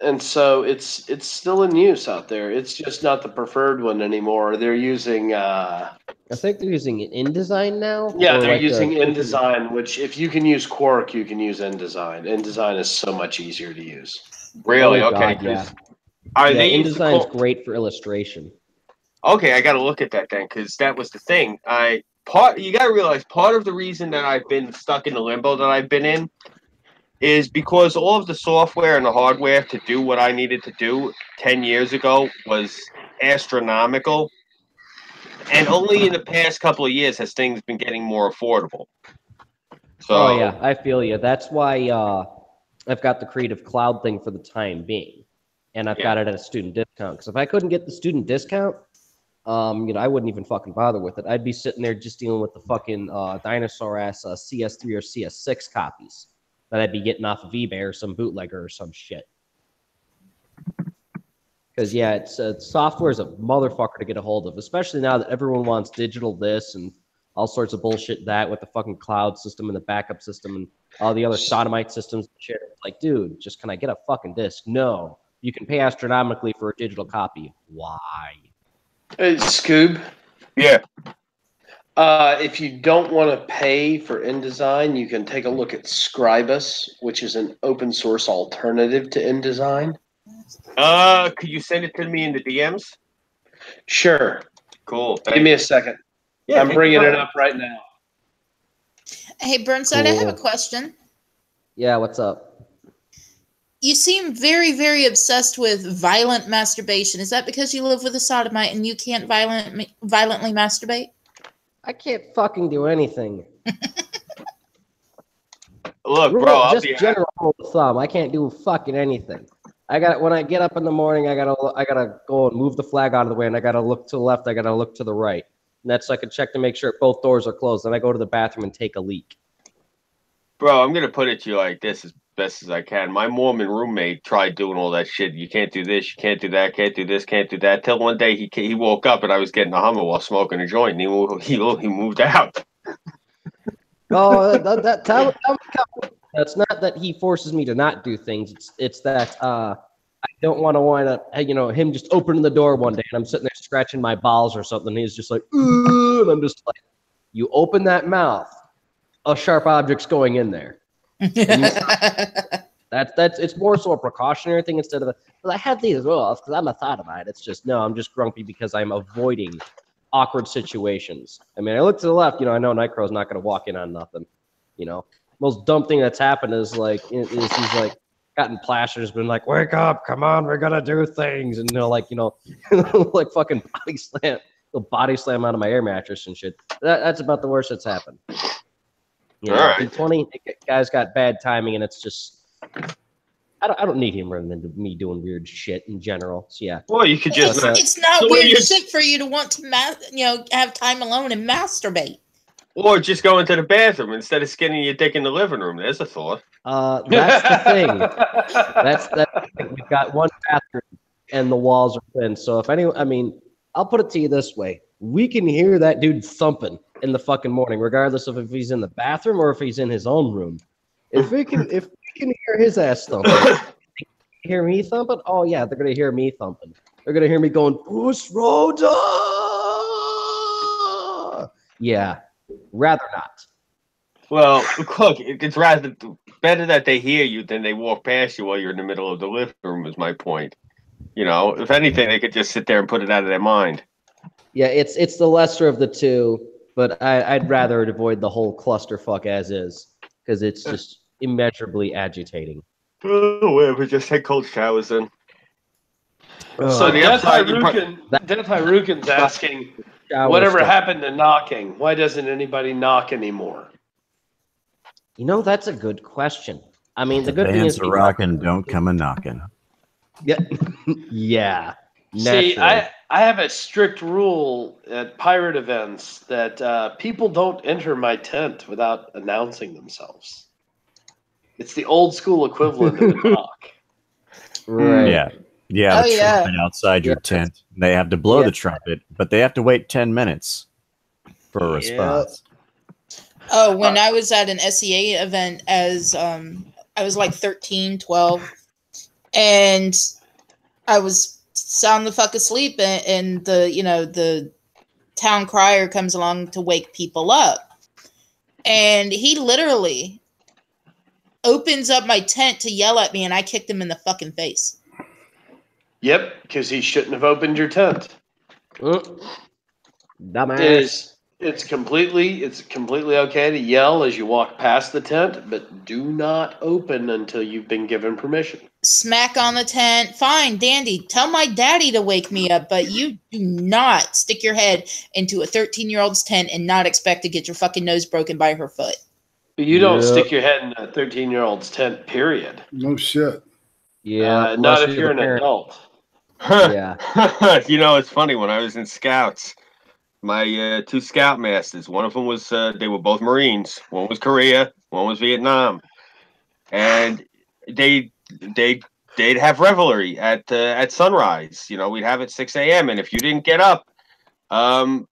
And so it's still in use out there. It's just not the preferred one anymore. They're using I think they're using InDesign now. yeah, or they're like using the- InDesign, which if you can use Quark, you can use InDesign. InDesign is so much easier to use. Really? Oh, Okay. God, yeah. They used to InDesign's call- great for illustration. Okay, I got to look at that then, because that was the thing. You got to realize part of the reason that I've been stuck in the limbo that I've been in is because all of the software and the hardware to do what I needed to do 10 years ago was astronomical. And only in the past couple of years has things been getting more affordable. So, Oh yeah, I feel you. That's why I've got the Creative Cloud thing for the time being, and I've got it at a student discount. Because if I couldn't get the student discount, I wouldn't even fucking bother with it. I'd be sitting there just dealing with the fucking dinosaur ass CS3 or CS6 copies that I'd be getting off of eBay or some bootlegger or some shit. Because yeah, it's software is a motherfucker to get a hold of, especially now that everyone wants digital this and all sorts of bullshit that with the fucking cloud system and the backup system and all the other sodomite systems and shit. It's like, dude, just can I get a fucking disc? No. You can pay astronomically for a digital copy. Why? Hey, Scoob. yeah. If you don't want to pay for InDesign, you can take a look at Scribus, which is an open source alternative to InDesign. Could you send it to me in the DMs? Sure. Cool. Give me a second. Yeah, I'm bringing it up right now. Hey, Burnside, I have a Cool. question. Yeah, what's up? You seem very, very obsessed with violent masturbation. Is that because you live with a sodomite and you can't violently masturbate? I can't fucking do anything. Look, Rule- bro, just general rule of thumb. I can't do fucking anything. When I get up in the morning, I gotta go and move the flag out of the way, and I gotta look to the left. I gotta look to the right, and that's so I can check to make sure both doors are closed. Then I go to the bathroom and take a leak. Bro, I'm gonna put it to you like this as best as I can. My Mormon roommate tried doing all that shit. You can't do this, you can't do that, can't do this, can't do that. Till one day he woke up and I was getting a Hummer while smoking a joint, and he moved out. Oh, that's not that he forces me to not do things. It's that I don't want to wind up, him just opening the door one day and I'm sitting there scratching my balls or something. And he's just like, ooh, and I'm just like, you open that mouth, a sharp object's going in there. It's more so a precautionary thing instead of well, I had these rules because I'm a sodomite. It's just no, I'm just grumpy because I'm avoiding awkward situations. I mean, I look to the left, I know Nightcraw's not going to walk in on nothing. Most dumb thing that's happened is he's like gotten plasters, been like, wake up, come on, we're gonna do things, and like fucking body slam out of my air mattress and shit. That's about the worst that's happened. All right. D20 guy's got bad timing, and it's just I don't need him running into me doing weird shit in general. So yeah. Well, you could just It's not So weird you- shit for you to want to have time alone and masturbate. or just go into the bathroom instead of skinning your dick in the living room. There's a thought. That's the thing. That's we've got one bathroom and the walls are thin. So I'll put it to you this way: we can hear that dude thumping in the fucking morning, regardless of if he's in the bathroom or if he's in his own room. If we can hear his ass thumping, hear me thumping. Oh yeah, they're gonna hear me thumping. They're gonna hear me going, "Push Rhoda." Yeah, rather not. Well, look, it's better that they hear you than they walk past you while you're in the middle of the living room. Is my point. If anything, they could just sit there and put it out of their mind. Yeah, it's the lesser of the two, but I'd rather avoid the whole clusterfuck as is because it's just immeasurably agitating. Oh, whatever. Just take cold showers then. So the Death upside, Hyrukin's asking, Shower whatever stuff. happened to knocking? Why doesn't anybody knock anymore? You know, that's a good question. I mean, the The good thing is bands are rocking, don't come a knocking. Yeah, yeah. See, Naturally. I have a strict rule at pirate events that people don't enter my tent without announcing themselves. It's the old school equivalent of a knock. Right. Yeah. Yeah, Oh, the yeah. trumpet outside your Yes. tent. They have to blow Yeah. the trumpet, but they have to wait 10 minutes for a Yep. response. Oh, when I was at an SEA event as I was like 13, 12, and I was sound the fuck asleep, and the town crier comes along to wake people up, and he literally opens up my tent to yell at me, and I kicked him in the fucking face. Yep, because he shouldn't have opened your tent. Dumbass. It's completely okay to yell as you walk past the tent, but do not open until you've been given permission. Smack on the tent, fine, dandy. Tell my daddy to wake me up, but you do not stick your head into a 13-year-old's tent and not expect to get your fucking nose broken by her foot. You don't Yep. stick your head in a 13-year-old's tent, period. No shit. Yeah. Not unless if you're the an parent. adult. Yeah. You know, it's funny. When I was in Scouts, my two Scoutmasters, one of them was, they were both Marines. One was Korea, one was Vietnam. And they'd have revelry at sunrise. You know, we'd have it 6 a.m. And if you didn't get up,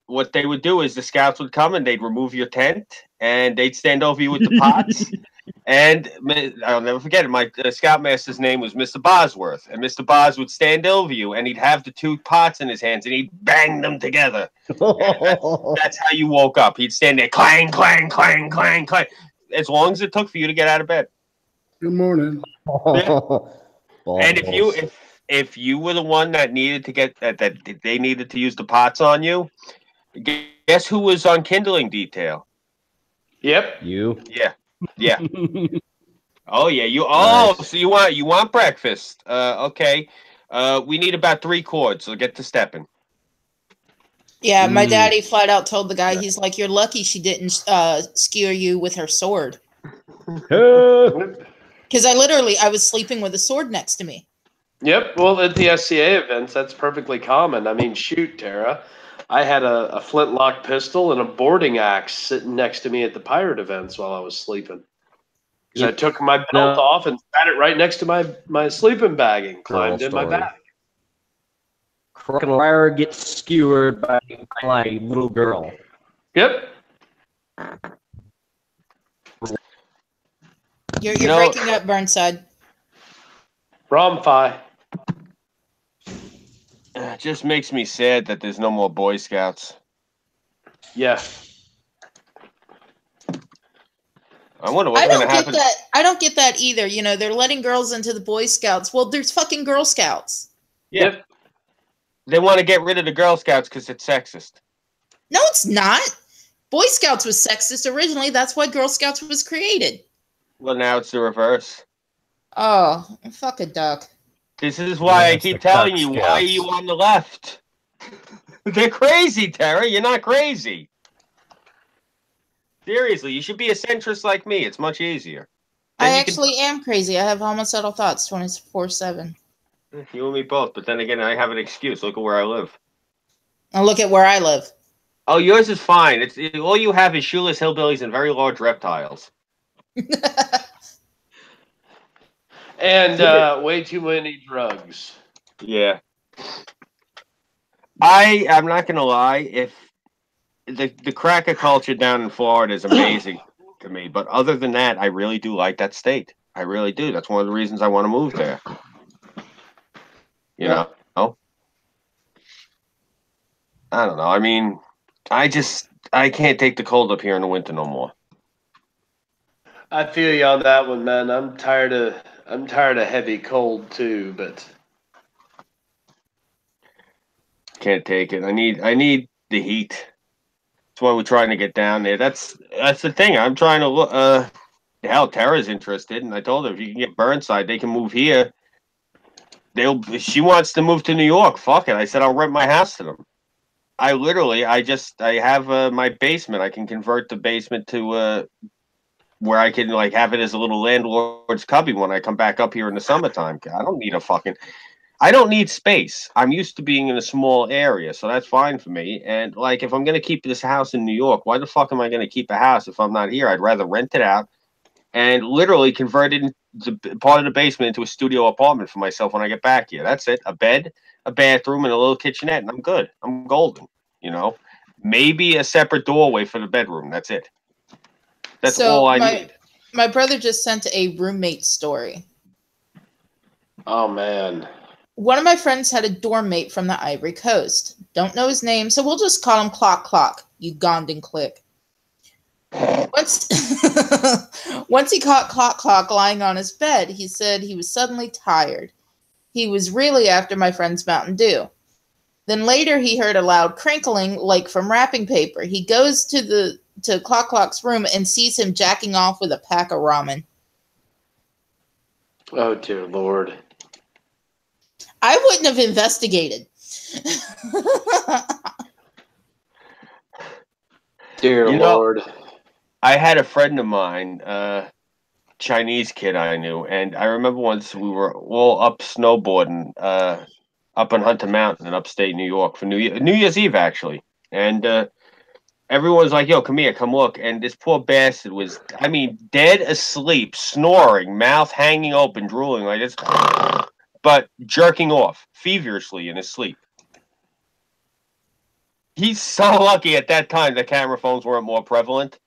what they would do is the Scouts would come and they'd remove your tent and they'd stand over you with the pots. And I'll never forget it. My Scoutmaster's name was Mr. Bosworth, and Mr. Bos would stand over you, and he'd have the two pots in his hands, and he'd bang them together. That's how you woke up. He'd stand there, clang, clang, clang, clang, clang, as long as it took for you to get out of bed. Good morning. And if you were the one that needed to get that they needed to use the pots on you, guess who was on kindling detail? Yep. You. Yeah. Oh yeah, Nice. so you want breakfast. Okay. We need about 3 cords, so get to stepping. Yeah, my daddy flat out told the guy, he's like, "You're lucky she didn't skewer you with her sword." Because I was sleeping with a sword next to me. Yep. Well, at the SCA events, that's perfectly common. I mean, shoot, Tara. I had a flintlock pistol and a boarding axe sitting next to me at the pirate events while I was sleeping. Because I took my belt off and sat it right next to my sleeping bag and climbed in my bag. Crocodile gets skewered by my little girl. Yep. You're breaking up, Burnside. Romfi. It just makes me sad that there's no more Boy Scouts. Yeah. I wonder what's going to happen. I don't get that either. You know, they're letting girls into the Boy Scouts. Well, there's fucking Girl Scouts. Yeah. They want to get rid of the Girl Scouts because it's sexist. No, it's not. Boy Scouts was sexist originally. That's why Girl Scouts was created. Well, now it's the reverse. Oh, fuck a duck. This is why I keep telling you, why are you on the left? They're crazy, Tara. You're not crazy. Seriously, you should be a centrist like me. It's much easier. I actually am crazy. I have homicidal thoughts 24/7. You and me both, but then again, I have an excuse. Look at where I live. And look at where I live. Oh, yours is fine. All you have is shoeless hillbillies and very large reptiles. And way too many drugs. Yeah. I'm not gonna lie, if the cracker culture down in Florida is amazing to me, but other than that, I really do like that state. I really do. That's one of the reasons I want to move there. You know? I don't know. I mean, I can't take the cold up here in the winter no more. I feel you on that one, man. I'm tired of heavy cold too, but can't take it. I need the heat. That's why we're trying to get down there. That's the thing. I'm trying to look. Hell, Tara's interested, and I told her if you can get Burnside, they can move here. She wants to move to New York. Fuck it. I said I'll rent my house to them. I have my basement. I can convert the basement to where I can like have it as a little landlord's cubby when I come back up here in the summertime. I don't need I don't need space. I'm used to being in a small area, so that's fine for me. And like, if I'm going to keep this house in New York, why the fuck am I going to keep a house if I'm not here? I'd rather rent it out and literally convert it into part of the basement into a studio apartment for myself when I get back here. That's it. A bed, a bathroom, and a little kitchenette, and I'm good. I'm golden, you know? Maybe a separate doorway for the bedroom. That's it. That's all I need. My brother just sent a roommate story. Oh, man. One of my friends had a dorm mate from the Ivory Coast. Don't know his name, so we'll just call him Clock Clock, Ugandan click. Once he caught Clock Clock lying on his bed, he said he was suddenly tired. He was really after my friend's Mountain Dew. Then later he heard a loud crinkling like from wrapping paper. He goes to Clock Clock's room and sees him jacking off with a pack of ramen. Oh, dear Lord. I wouldn't have investigated. Dear Lord. I had a friend of mine, Chinese kid I knew, and I remember once we were all up snowboarding up on Hunter Mountain in upstate New York for New Year's Eve, actually. And everyone was like, yo, come here, come look. And this poor bastard was, I mean, dead asleep, snoring, mouth hanging open, drooling like this, but jerking off feverishly in his sleep. He's so lucky at that time that camera phones weren't more prevalent.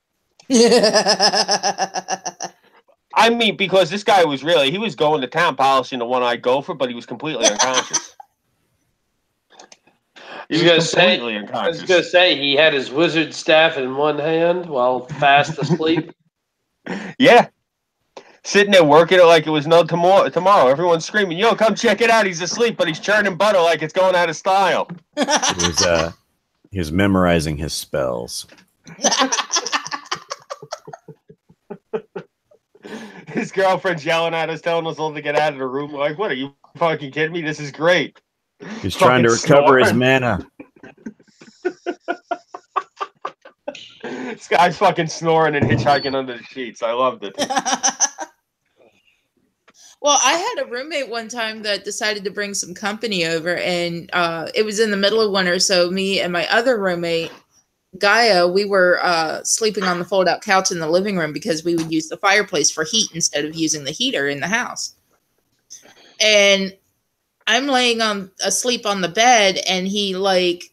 I mean, because this guy was really, he was going to town polishing the one-eyed gopher, but he was completely unconscious. I was gonna say he had his wizard staff in one hand while fast asleep. Yeah. Sitting there working it like it was no tomorrow. Everyone's screaming, yo, come check it out. He's asleep, but he's churning butter like it's going out of style. He was memorizing his spells. His girlfriend's yelling at us, telling us all to get out of the room. Like, what, are you fucking kidding me? This is great. He's trying to recover his mana. This guy's fucking snoring and hitchhiking under the sheets. I loved it. Well, I had a roommate one time that decided to bring some company over, and it was in the middle of winter, so me and my other roommate, Gaia, we were sleeping on the fold-out couch in the living room because we would use the fireplace for heat instead of using the heater in the house. And I'm laying asleep on the bed, and he like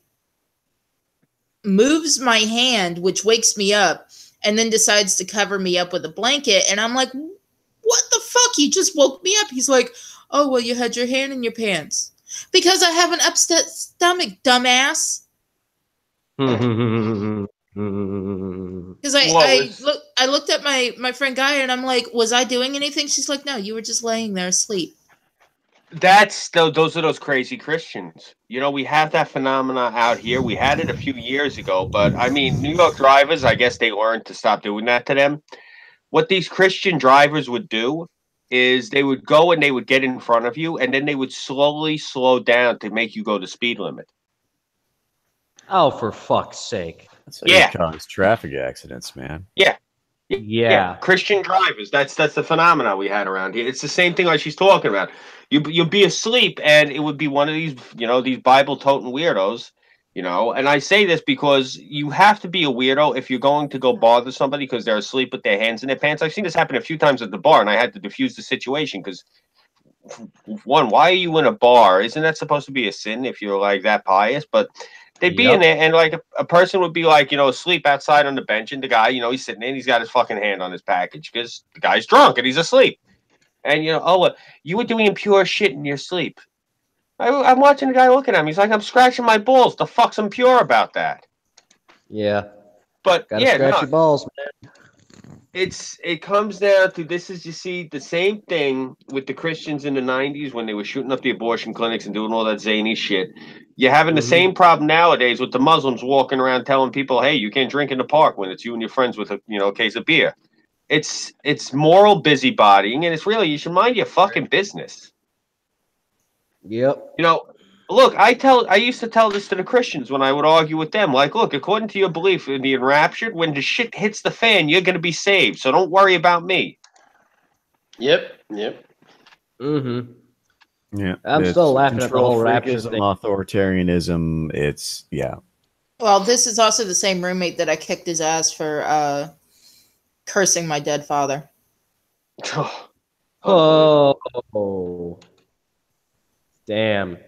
moves my hand, which wakes me up, and then decides to cover me up with a blanket. And I'm like, what the fuck? You just woke me up. He's like, oh, well, you had your hand in your pants. Because I have an upset stomach, dumbass. Because I looked at my friend Gaia, and I'm like, was I doing anything? She's like, no, you were just laying there asleep. Those are those crazy Christians. You know, we have that phenomena out here. We had it a few years ago, but I mean, New York drivers, I guess they learned to stop doing that to them. What these Christian drivers would do is they would go and they would get in front of you, and then they would slowly slow down to make you go the speed limit. Oh, for fuck's sake. That's how you cause traffic accidents, man. Yeah. Christian drivers. That's the phenomena we had around here. It's the same thing like she's talking about. You'll be asleep, and it would be one of these, you know, these Bible-toting weirdos, you know. And I say this because you have to be a weirdo if you're going to go bother somebody because they're asleep with their hands in their pants. I've seen this happen a few times at the bar, and I had to diffuse the situation because, one, why are you in a bar? Isn't that supposed to be a sin if you're like that pious? But they'd be in there, and like a person would be like, you know, asleep outside on the bench, and the guy, you know, he's sitting there and he's got his fucking hand on his package because the guy's drunk and he's asleep. And, you know, oh, you were doing impure shit in your sleep. I'm watching the guy looking at me. He's like, I'm scratching my balls. The fuck's impure about that? Yeah. But, gotta scratch your balls, man. It comes down to, this is, you see, the same thing with the Christians in the 90s when they were shooting up the abortion clinics and doing all that zany shit. You're having the same problem nowadays with the Muslims walking around telling people, hey, you can't drink in the park when it's you and your friends with a, you know, case of beer. It's moral busybodying, and it's really, you should mind your fucking business. Yep. You know, Look, I used to tell this to the Christians when I would argue with them. Like, look, according to your belief in the enraptured, when the shit hits the fan, you're gonna be saved. So don't worry about me. Yep. Yep. Mm-hmm. Yeah, I'm it's still laughing at the control whole rapture freakism, thing. authoritarianism. It's Well, this is also the same roommate that I kicked his ass for cursing my dead father. Oh, damn.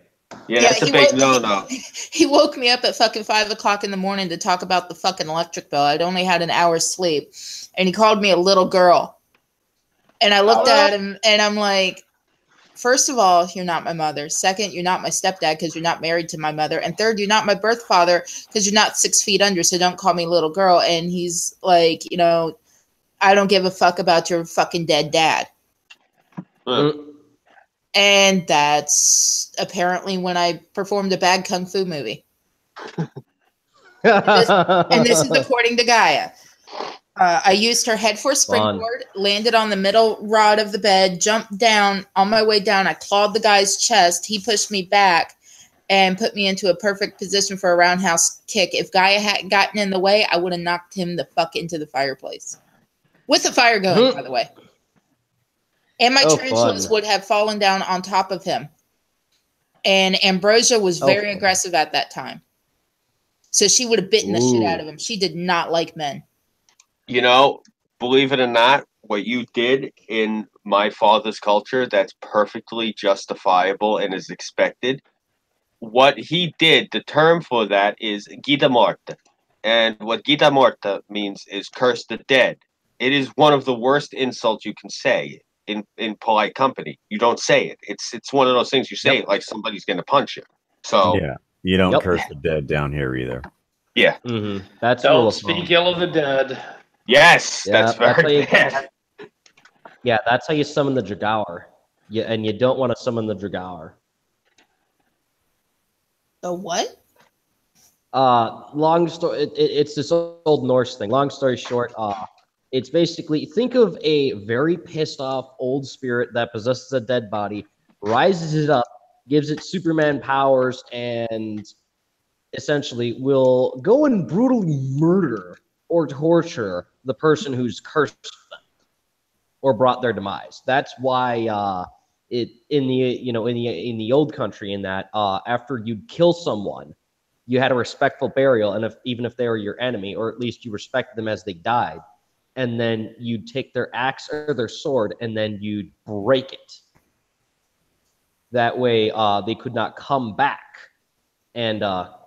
Yeah, that's a he big woke- no-no. He woke me up at fucking 5 o'clock in the morning to talk about the fucking electric bill. I'd only had an hour's sleep, and he called me a little girl. And I looked at him, and I'm like, first of all, you're not my mother. Second, you're not my stepdad because you're not married to my mother. And third, you're not my birth father because you're not 6 feet under, so don't call me little girl. And he's like, I don't give a fuck about your fucking dead dad. And that's apparently when I performed a bad kung fu movie. And this is according to Gaia. I used her head for a springboard, landed on the middle rod of the bed, jumped down. On my way down, I clawed the guy's chest. He pushed me back and put me into a perfect position for a roundhouse kick. If Gaia hadn't gotten in the way, I would have knocked him the fuck into the fireplace. With the fire going, by the way. And my tarantulas would have fallen down on top of him. And Ambrosia was very aggressive at that time. So she would have bitten the shit out of him. She did not like men. Believe it or not, what you did in my father's culture, that's perfectly justifiable and is expected. What he did, the term for that is Gita Morta. And what Gita Morta means is curse the dead. It is one of the worst insults you can say in polite company. You don't say it. It's one of those things you say it like somebody's going to punch you. So yeah, you don't curse the dead down here either. Yeah. That's don't speak ill of the dead. Yes, that's very bad. Yeah, that's how you summon the Dragaur. Yeah, and you don't want to summon the Dragaur. The what? Long story. It's this old Norse thing. Long story short, it's basically, think of a very pissed off old spirit that possesses a dead body, rises it up, gives it Superman powers, and essentially will go and brutally murder or torture the person who's cursed them or brought their demise. That's why in the old country, in that after you'd kill someone, you had a respectful burial, and even if they were your enemy, or at least you respected them as they died, and then you'd take their axe or their sword and then you'd break it. That way they could not come back and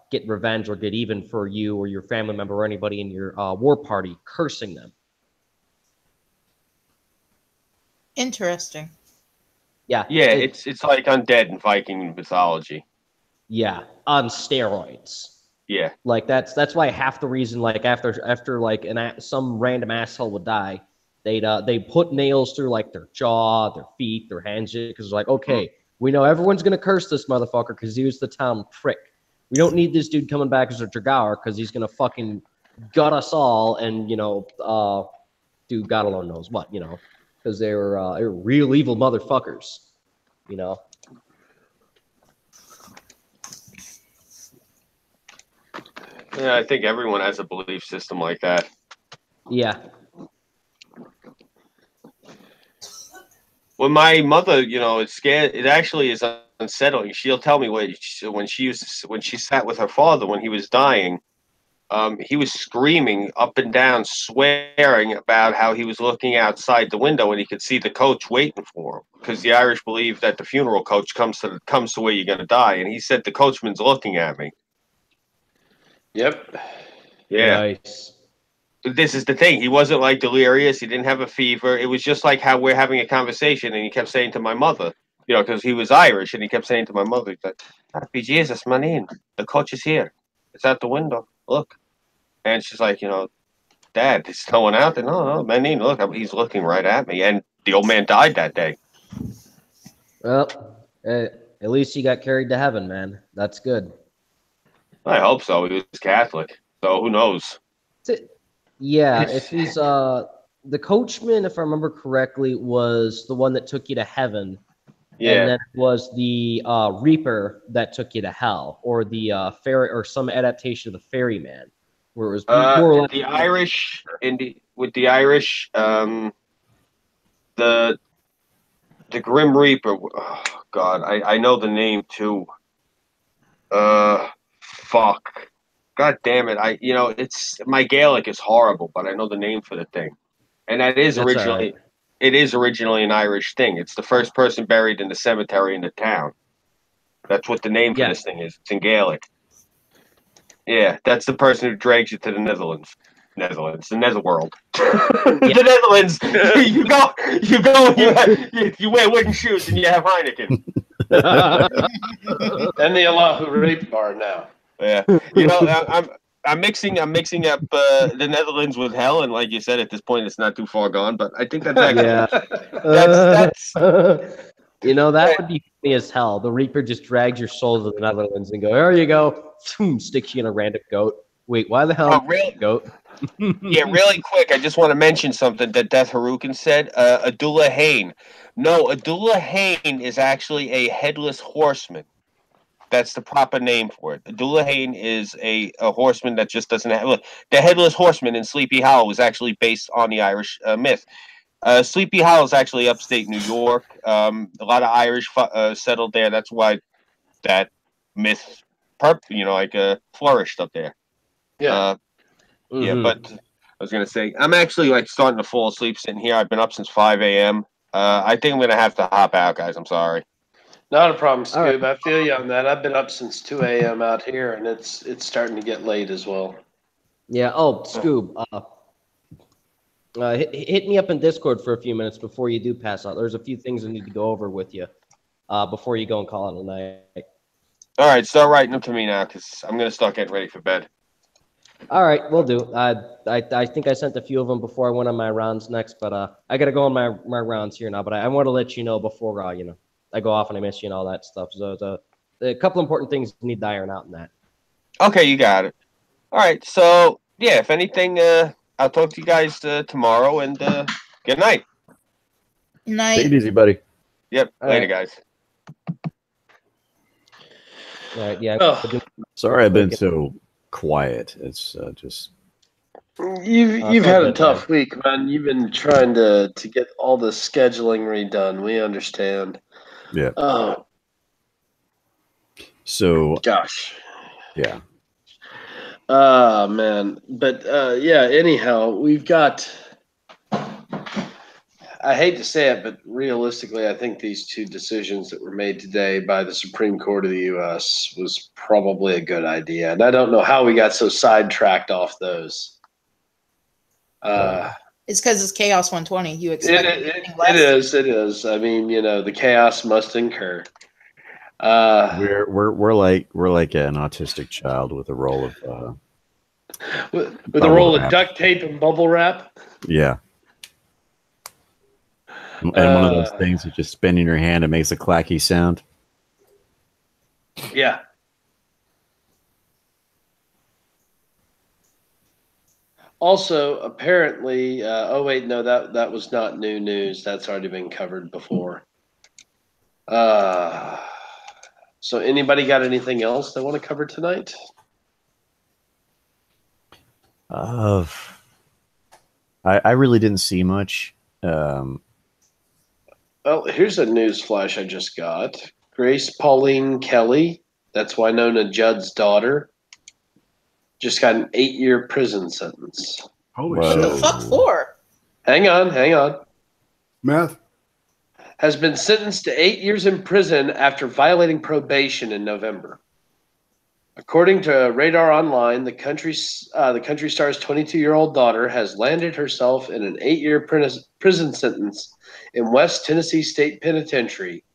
get revenge or get even for you or your family member or anybody in your war party cursing them. Interesting. Yeah. Yeah, it's like undead in Viking mythology. Yeah, on steroids. Yeah. Like that's why half the reason, like after like some random asshole would die, they put nails through like their jaw, their feet, their hands, because like, okay, we know everyone's gonna curse this motherfucker because he was the town prick. We don't need this dude coming back as a Dragaur because he's gonna fucking gut us all and do God alone knows what, because they were real evil motherfuckers, Yeah, I think everyone has a belief system like that. Yeah. When my mother, it's scared. It actually is unsettling. She'll tell me when she sat with her father when he was dying, he was screaming up and down, swearing about how he was looking outside the window and he could see the coach waiting for him. Because the Irish believe that the funeral coach comes to where you're going to die, and he said the coachman's looking at me. Yep. Yeah. Nice. This is the thing. He wasn't like delirious. He didn't have a fever. It was just like how we're having a conversation, and he kept saying to my mother, because he was Irish, and he kept saying to my mother, "Happy Jesus, man, the coach is here. It's out the window. Look." And she's like, "Dad, there's no one out there." No, man, look, he's looking right at me. And the old man died that day. Well, at least you got carried to heaven, man. That's good. I hope so. He was Catholic, so who knows? Yeah, if he's the coachman, if I remember correctly, was the one that took you to heaven. Yeah. And then it was the Reaper that took you to hell, or the fairy, or some adaptation of the Ferryman, where it was more or less the Irish with the Irish, the Grim Reaper. Oh God, I know the name too. Fuck. God damn it! It's my Gaelic is horrible, but I know the name for the thing, and that is That's all right. it is originally an Irish thing. It's the first person buried in the cemetery in the town. That's what the name for this thing is. It's in Gaelic. Yeah, that's the person who drags you to the Netherlands. The Netherworld. The Netherlands. You wear wooden shoes and you have Heineken. And the Allahu Rape Bar now. Yeah, I'm mixing up the Netherlands with hell, and like you said, at this point, it's not too far gone. But I think that's actually that's that would be funny as hell. The Reaper just drags your soul to the Netherlands and go, there you go, sticks you in a random goat. Wait, why the hell? Really? Goat? Yeah, really quick. I just want to mention something that Death Harukin said. Abdullah Hain. No, Abdullah Hain is actually a headless horseman. That's the proper name for it. Abdullah Hain is a horseman that just doesn't have. Look, the headless horseman in Sleepy Hollow was actually based on the Irish myth. Sleepy Hollow is actually upstate New York. A lot of Irish settled there. That's why that myth, flourished up there. Yeah. Yeah, but I was gonna say I'm actually starting to fall asleep sitting here. I've been up since 5 a.m. I think I'm gonna have to hop out, guys. I'm sorry. Not a problem, Scoob. I feel you on that. I've been up since 2 a.m. out here, and it's starting to get late as well. Yeah. Oh, Scoob. Hit me up in Discord for a few minutes before you do pass out. There's a few things I need to go over with you before you go and call it a night. All right, start writing them to me now, because I'm gonna start getting ready for bed. All right, we'll do. I think I sent a few of them before I went on my rounds next, but I got to go on my rounds here now. But I want to let you know before I go off and I miss you and all that stuff. So a couple important things need to iron out in that. Okay, you got it. All right, so yeah, if anything, I'll talk to you guys tomorrow, and good night. Night. Take it easy, buddy. Yep, All later, right. guys. All right, yeah. Oh. Sorry I've been so quiet. It's just... You've had a tough week, man. You've been trying to get all the scheduling redone. We understand. Yeah. Oh. So... Gosh. Yeah. Man. But yeah, anyhow, we've got... I hate to say it, but realistically, I think these two decisions that were made today by the Supreme Court of the U.S. was probably a good idea. And I don't know how we got so sidetracked off those. It's because it's Chaos 120. You expect anything less? It is. I mean, the chaos must incur. We're like an autistic child with a roll of with a roll of duct tape and bubble wrap. Yeah. And one of those things that just spin in your hand and makes a clacky sound. Yeah. Also, apparently, oh wait, no, that was not new news. That's already been covered before. So anybody got anything else they want to cover tonight? I really didn't see much. Well, here's a news flash I just got. Grace Pauline Kelly, that's Winona Judd's daughter, just got an 8-year prison sentence. Holy What shit. the fuck for? Hang on. Meth? Has been sentenced to 8 years in prison after violating probation in November. According to Radar Online, the country star's 22-year-old daughter has landed herself in an 8-year prison sentence in West Tennessee State Penitentiary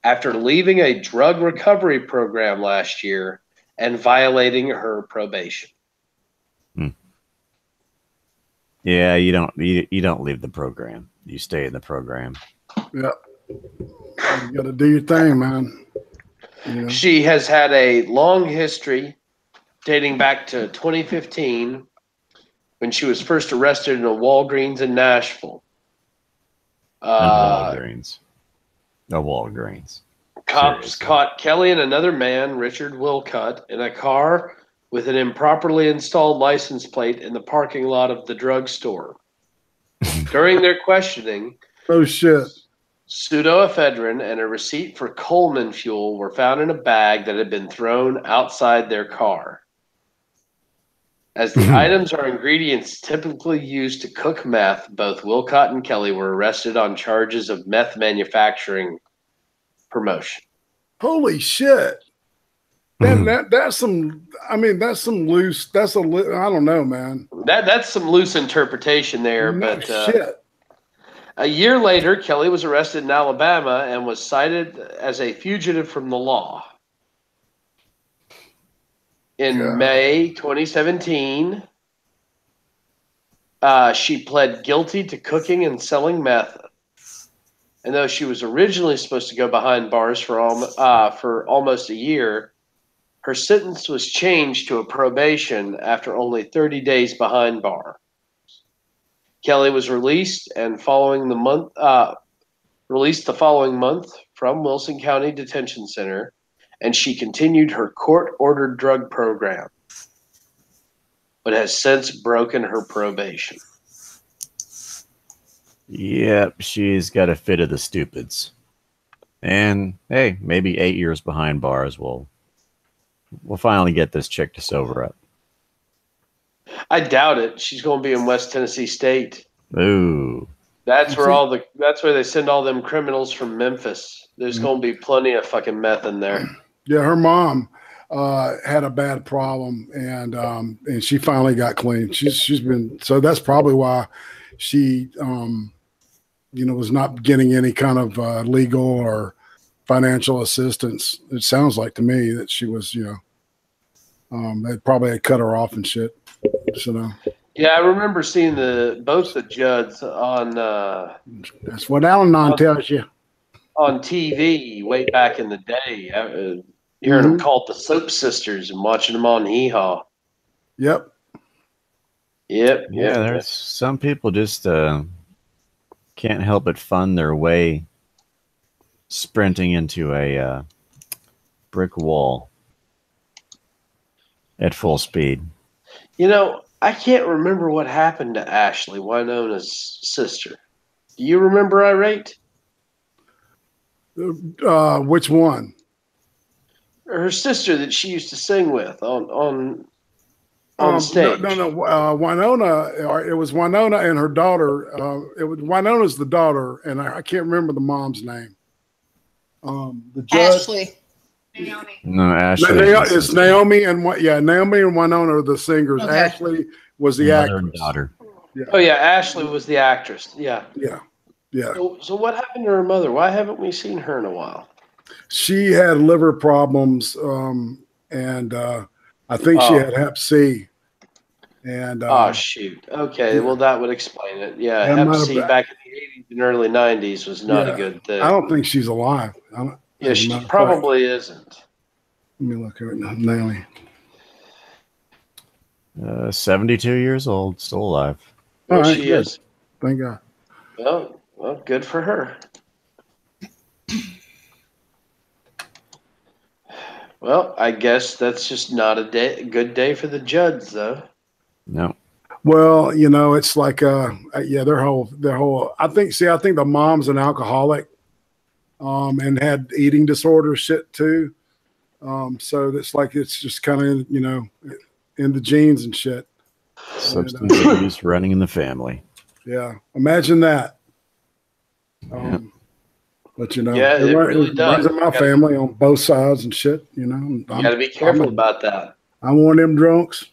after leaving a drug recovery program last year and violating her probation. Yeah, you don't leave the program. You stay in the program. Yep. You got to do your thing, man. She has had a long history dating back to 2015 when she was first arrested in a Walgreens in Nashville. Walgreens. A Walgreens. Cops Seriously. caught Kelly and another man, Richard Wilcott, in a car with an improperly installed license plate in the parking lot of the drugstore. During their questioning, Oh shit. pseudoephedrine and a receipt for Coleman fuel were found in a bag that had been thrown outside their car. As the items are ingredients typically used to cook meth, both Wilcott and Kelly were arrested on charges of meth manufacturing promotion. Holy shit. That's some. I mean, that's some loose. I don't know, man. That's some loose interpretation there, No but shit. a year later, Kelly was arrested in Alabama and was cited as a fugitive from the law. In God. May 2017, she pled guilty to cooking and selling meth. And though she was originally supposed to go behind bars for almost a year, her sentence was changed to a probation after only 30 days behind bar. Kelly was released the following month from Wilson County Detention Center, and she continued her court-ordered drug program, but has since broken her probation. Yep, she's got a fit of the stupids. And hey, maybe 8 years behind bars will we'll finally get this chick to sober up. I doubt it. She's going to be in West Tennessee State. Ooh. That's where they send all them criminals from Memphis. There's going to be plenty of fucking meth in there. Yeah, her mom had a bad problem, and she finally got clean. She's been, so that's probably why she was not getting any kind of legal or financial assistance. It sounds like to me that she was, they probably had cut her off and shit. So yeah, I remember seeing both the Judds on. That's what Al-Anon tells you. On TV way back in the day, hearing them called the Soap Sisters and watching them on Hee Haw. Yep. Yeah, there's some people just can't help but fund their way sprinting into a brick wall at full speed. I can't remember what happened to Ashley, Winona's sister. Do you remember, Irate? Which one? Her sister that she used to sing with on stage. No. Winona. It was Winona and her daughter. It was Winona's the daughter, and I can't remember the mom's name. The judge. Ashley. No, Ashley. It's Naomi and Naomi and Winona are the singers. Okay. Ashley was the Mother actress. and daughter. Yeah. Oh yeah, Ashley was the actress. Yeah. Yeah. So what happened to her mother? Why haven't we seen her in a while? She had liver problems, and I think she had Hep C. And shoot. Okay, well that would explain it. Yeah, Hep C back in the 80s and early 90s was not a good thing. I don't think she's alive. Yeah, she probably isn't. Let me look at it now. Naomi. 72 years old, still alive. All right, she is. Thank God. Well, good for her. Well, I guess that's just not a good day for the Judds, though. No. Well, it's like their whole. I think the mom's an alcoholic, and had eating disorder shit too. So it's just kind of in the genes and shit. Substance abuse running in the family. Yeah, imagine that. But it really does. Runs in my family on both sides and shit. You got to be careful about that. I'm one of them drunks.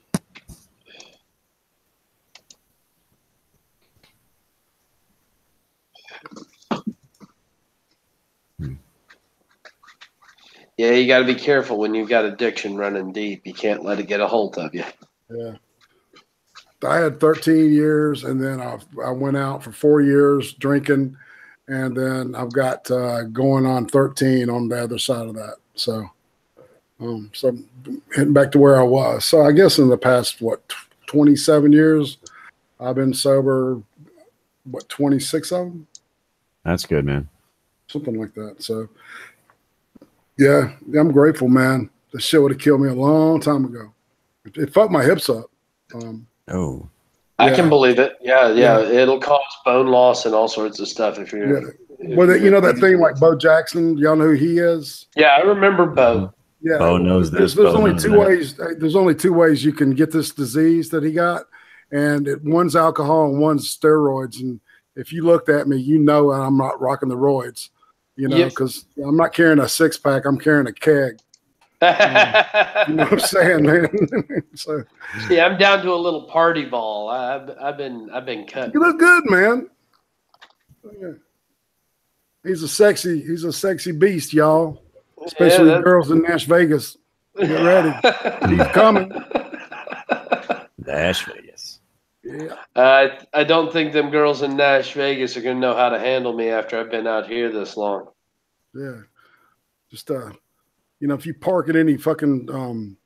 Yeah, you got to be careful when you've got addiction running deep. You can't let it get a hold of you. Yeah. I had 13 years, and then I went out for 4 years drinking, and then I've got going on 13 on the other side of that. So, so heading back to where I was. So I guess in the past, 27 years, I've been sober, 26 of them? That's good, man. something like that. So, yeah, I'm grateful, man. The shit would have killed me a long time ago. It fucked my hips up. Oh, I can believe it. Yeah, Yeah. it'll cause bone loss and all sorts of stuff if you're. Yeah. Well, you know that thing like Bo Jackson. Y'all know who he is? Yeah, I remember Bo. Yeah, Bo knows this. There's Bo only knows two that. ways. There's only two ways you can get this disease that he got, and one's alcohol and one's steroids. And if you looked at me, you know I'm not rocking the roids. You know, because I'm not carrying a 6-pack. I'm carrying a keg. You know what I'm saying, man? So, yeah, I'm down to a little party ball. I've been cut. you look good, man. Yeah. He's a sexy beast, y'all. Especially the girls in Nash Vegas. Get ready. He's coming. Nash Vegas. Yeah. I don't think them girls in Nash Vegas are gonna know how to handle me after I've been out here this long. Yeah. Just you know, if you park at any fucking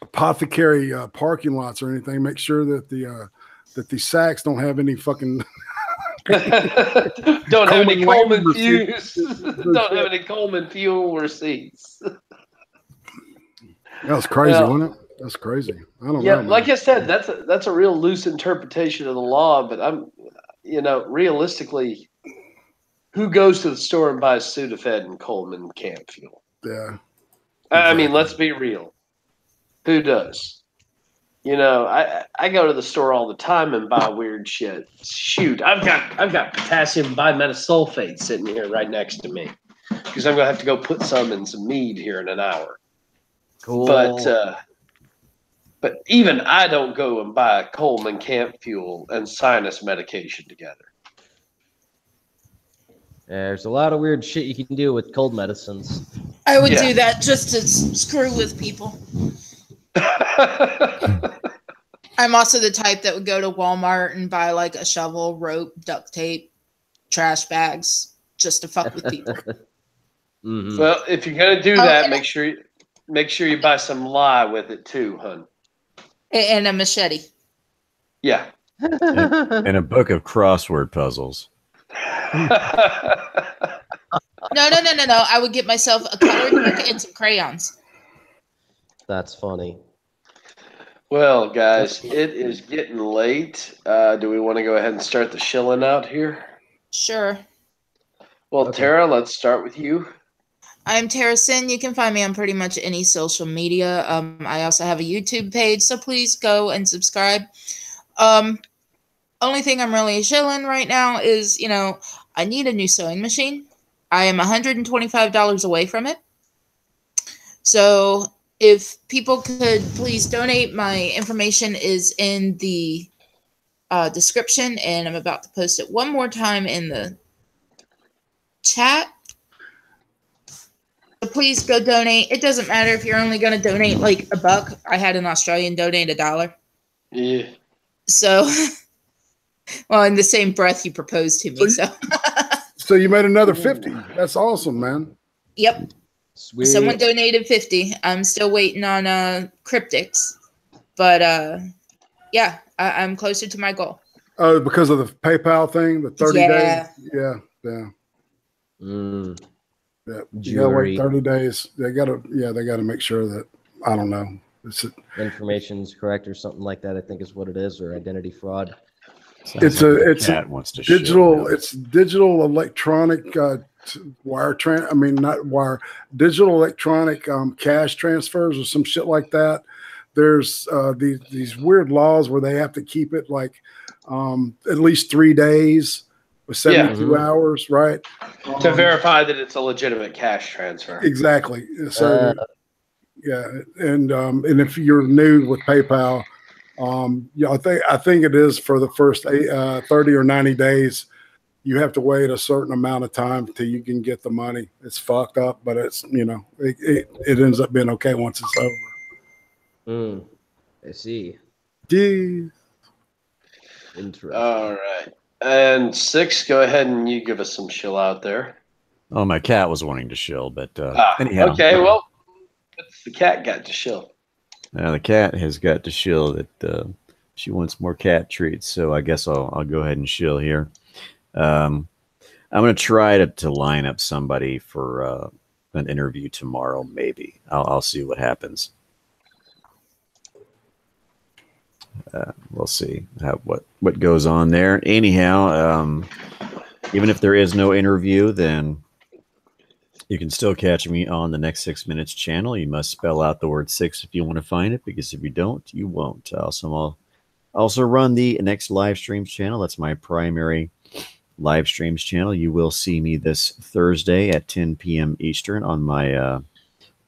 apothecary parking lots or anything, make sure that the sacks don't have any fucking don't have any Coleman receipts. don't have any Coleman fuel receipts. That was crazy, wasn't it? That's crazy. I don't know. Man. Like I said, that's a real loose interpretation of the law, but I'm, realistically, who goes to the store and buys Sudafed and Coleman camp fuel? Yeah. I mean, let's be real. Who does? I go to the store all the time and buy weird shit. Shoot, I've got potassium bimethysulfate sitting here right next to me because I'm gonna have to go put some in some mead here in an hour. Cool. But even I don't go and buy Coleman camp fuel and sinus medication together. There's a lot of weird shit you can do with cold medicines. I would do that just to screw with people. I'm also the type that would go to Walmart and buy like a shovel, rope, duct tape, trash bags, just to fuck with people. Mm-hmm. Well, if you're gonna do that, make sure you buy some lye with it too, hun. And a machete. Yeah. And a book of crossword puzzles. No. I would get myself a coloring book and some crayons. That's funny. Well, guys, it is getting late. Do we want to go ahead and start the shilling out here? Sure. Well, okay. Tara, let's start with you. I'm Tara Sin. You can find me on pretty much any social media. I also have a YouTube page, so please go and subscribe. Only thing I'm really shilling right now is, I need a new sewing machine. I am $125 away from it. So if people could please donate, my information is in the description, and I'm about to post it one more time in the chat. So please go donate. It doesn't matter if you're only going to donate like $1. I had an Australian donate $1. Yeah. So, well, in the same breath you proposed to me. So you made another 50. That's awesome, man. Yep. Sweet. Someone donated 50. I'm still waiting on cryptics, but yeah, I'm closer to my goal. Oh, because of the PayPal thing, the 30 days. Yeah. Yeah, you gotta wait 30 days. They gotta make sure that, I don't know, information is correct or something like that. I think is what it is, or identity fraud. It's digital electronic digital electronic cash transfers or some shit like that. There's these weird laws where they have to keep it like at least 3 days with 72 hours, right? To verify that it's a legitimate cash transfer. Exactly. So, and if you're new with PayPal, I think it is for the first 30 or 90 days, you have to wait a certain amount of time till you can get the money. It's fucked up, but it's it ends up being okay once it's over. I see. Jeez. Interesting. All right. And 6, go ahead and you give us some shill out there. Oh, my cat was wanting to shill, but anyhow. Okay, well, what's the cat got to shill? Now the cat has got to shill that she wants more cat treats, so I guess I'll go ahead and shill here. I'm gonna try to line up somebody for an interview tomorrow. Maybe I'll see what happens. We'll see what goes on there. Anyhow, even if there is no interview, then you can still catch me on the Next 6 Minutes channel. You must spell out the word 6 if you want to find it, because if you don't, you won't. I'll also run the Next Live Streams channel. That's my primary live streams channel. You will see me this Thursday at 10 p.m. Eastern on my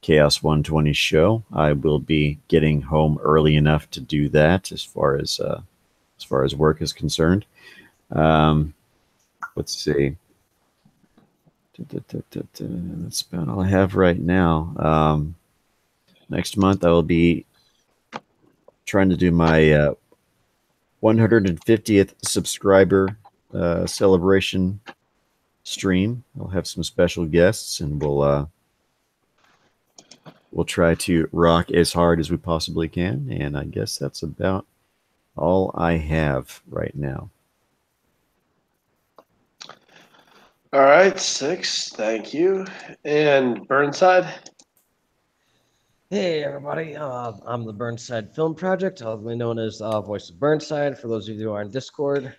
Chaos 120 show. I will be getting home early enough to do that as far as work is concerned. Let's see. That's about all I have right now. Next month, I will be trying to do my 150th subscriber celebration stream. I'll have some special guests, and we'll try to rock as hard as we possibly can. And I guess that's about all I have right now. All right, 6. Thank you. And Burnside? Hey everybody, I'm the Burnside Film Project, otherwise known as Voice of Burnside, for those of you who are on Discord.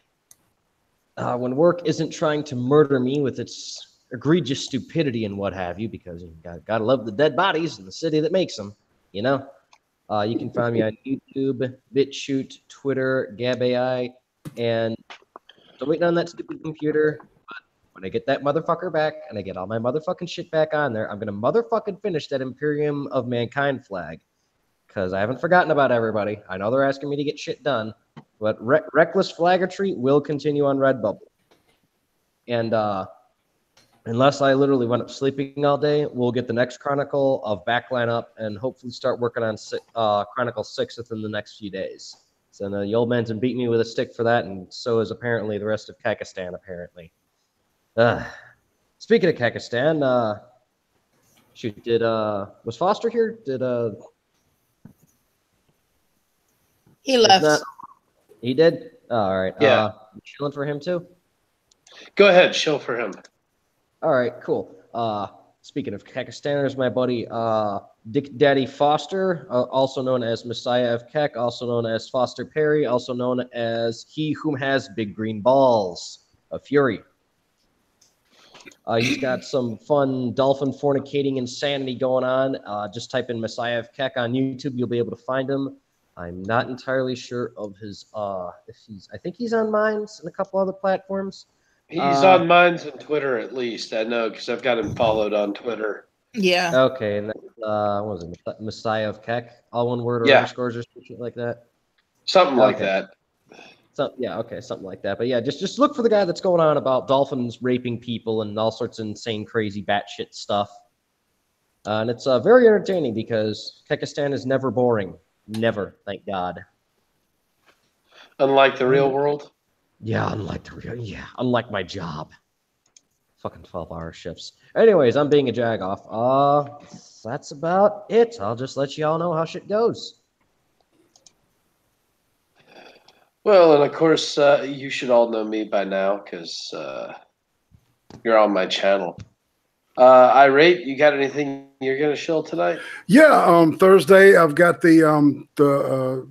When work isn't trying to murder me with its egregious stupidity and what have you, because you gotta love the dead bodies in the city that makes them, you know? You can find me on YouTube, BitChute, Twitter, Gab.ai, and still waiting on that stupid computer. When I get that motherfucker back and I get all my motherfucking shit back on there, I'm going to motherfucking finish that Imperium of Mankind flag, because I haven't forgotten about everybody. I know they're asking me to get shit done, but Reckless Flaggertree will continue on Redbubble. And unless I literally went up sleeping all day, we'll get the next Chronicle of Backline up and hopefully start working on Chronicle 6 within the next few days. So the old man's been beating me with a stick for that, and so is apparently the rest of Kakistan, apparently. Speaking of Kakistan, shoot, was Foster here? He left. He did? Oh, all right. Yeah. Chilling for him too? Go ahead, show for him. All right, cool. Speaking of Kakistaners, my buddy Dick Daddy Foster, also known as Messiah of Kek, also known as Foster Perry, also known as He Whom Has Big Green Balls of Fury. He's got some fun dolphin fornicating insanity going on. Just type in Messiah of Kek on YouTube. You'll be able to find him. I'm not entirely sure of his, I think he's on Minds and a couple other platforms. He's on Minds and Twitter, at least. I know, because I've got him followed on Twitter. Yeah. Okay, and that's, what was it, Messiah of Kek? All one word or underscores or something like that? Something like that. Yeah, okay, something like that. But yeah, just look for the guy that's going on about dolphins raping people and all sorts of insane, crazy, batshit stuff. And it's very entertaining because Kekistan is never boring. Never, thank God. Unlike the real world? Yeah, unlike my job. Fucking 12-hour shifts. Anyways, I'm being a jagoff. That's about it. I'll just let you all know how shit goes. Well, and of course, you should all know me by now because you're on my channel. Irate, you got anything you're going to show tonight? Yeah, Thursday I've got the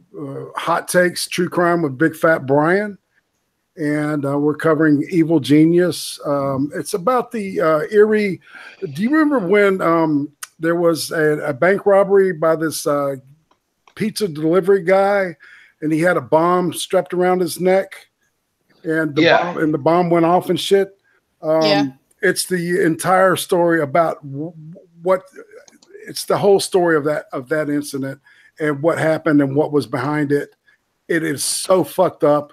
Hot Takes True Crime with Big Fat Brian, and we're covering Evil Genius. It's about the eerie. Do you remember when there was a bank robbery by this pizza delivery guy? And he had a bomb strapped around his neck, and the bomb went off and shit. It's the entire story about it's the whole story of that incident and what happened and what was behind it. It is so fucked up.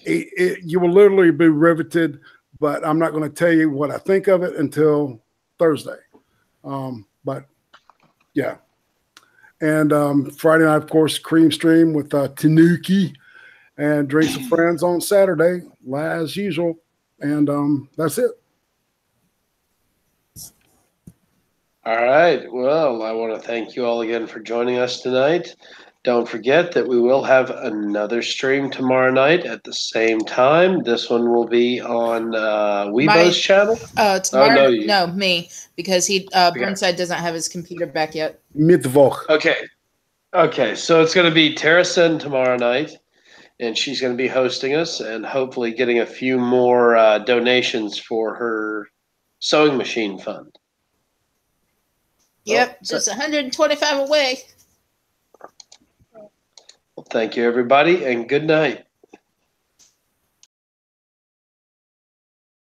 You will literally be riveted, but I'm not going to tell you what I think of it until Thursday. But yeah. And Friday night, of course, Cream Stream with Tanuki and Drinks with Friends on Saturday, as usual. And that's it. All right. Well, I want to thank you all again for joining us tonight. Don't forget that we will have another stream tomorrow night at the same time. This one will be on Weibo's channel. Tomorrow, no, me, because Burnside doesn't have his computer back yet. Mittwoch. Okay, so it's going to be Tara Sen tomorrow night, and she's going to be hosting us and hopefully getting a few more donations for her sewing machine fund. Yep, just 125 away. Well, thank you, everybody, and good night.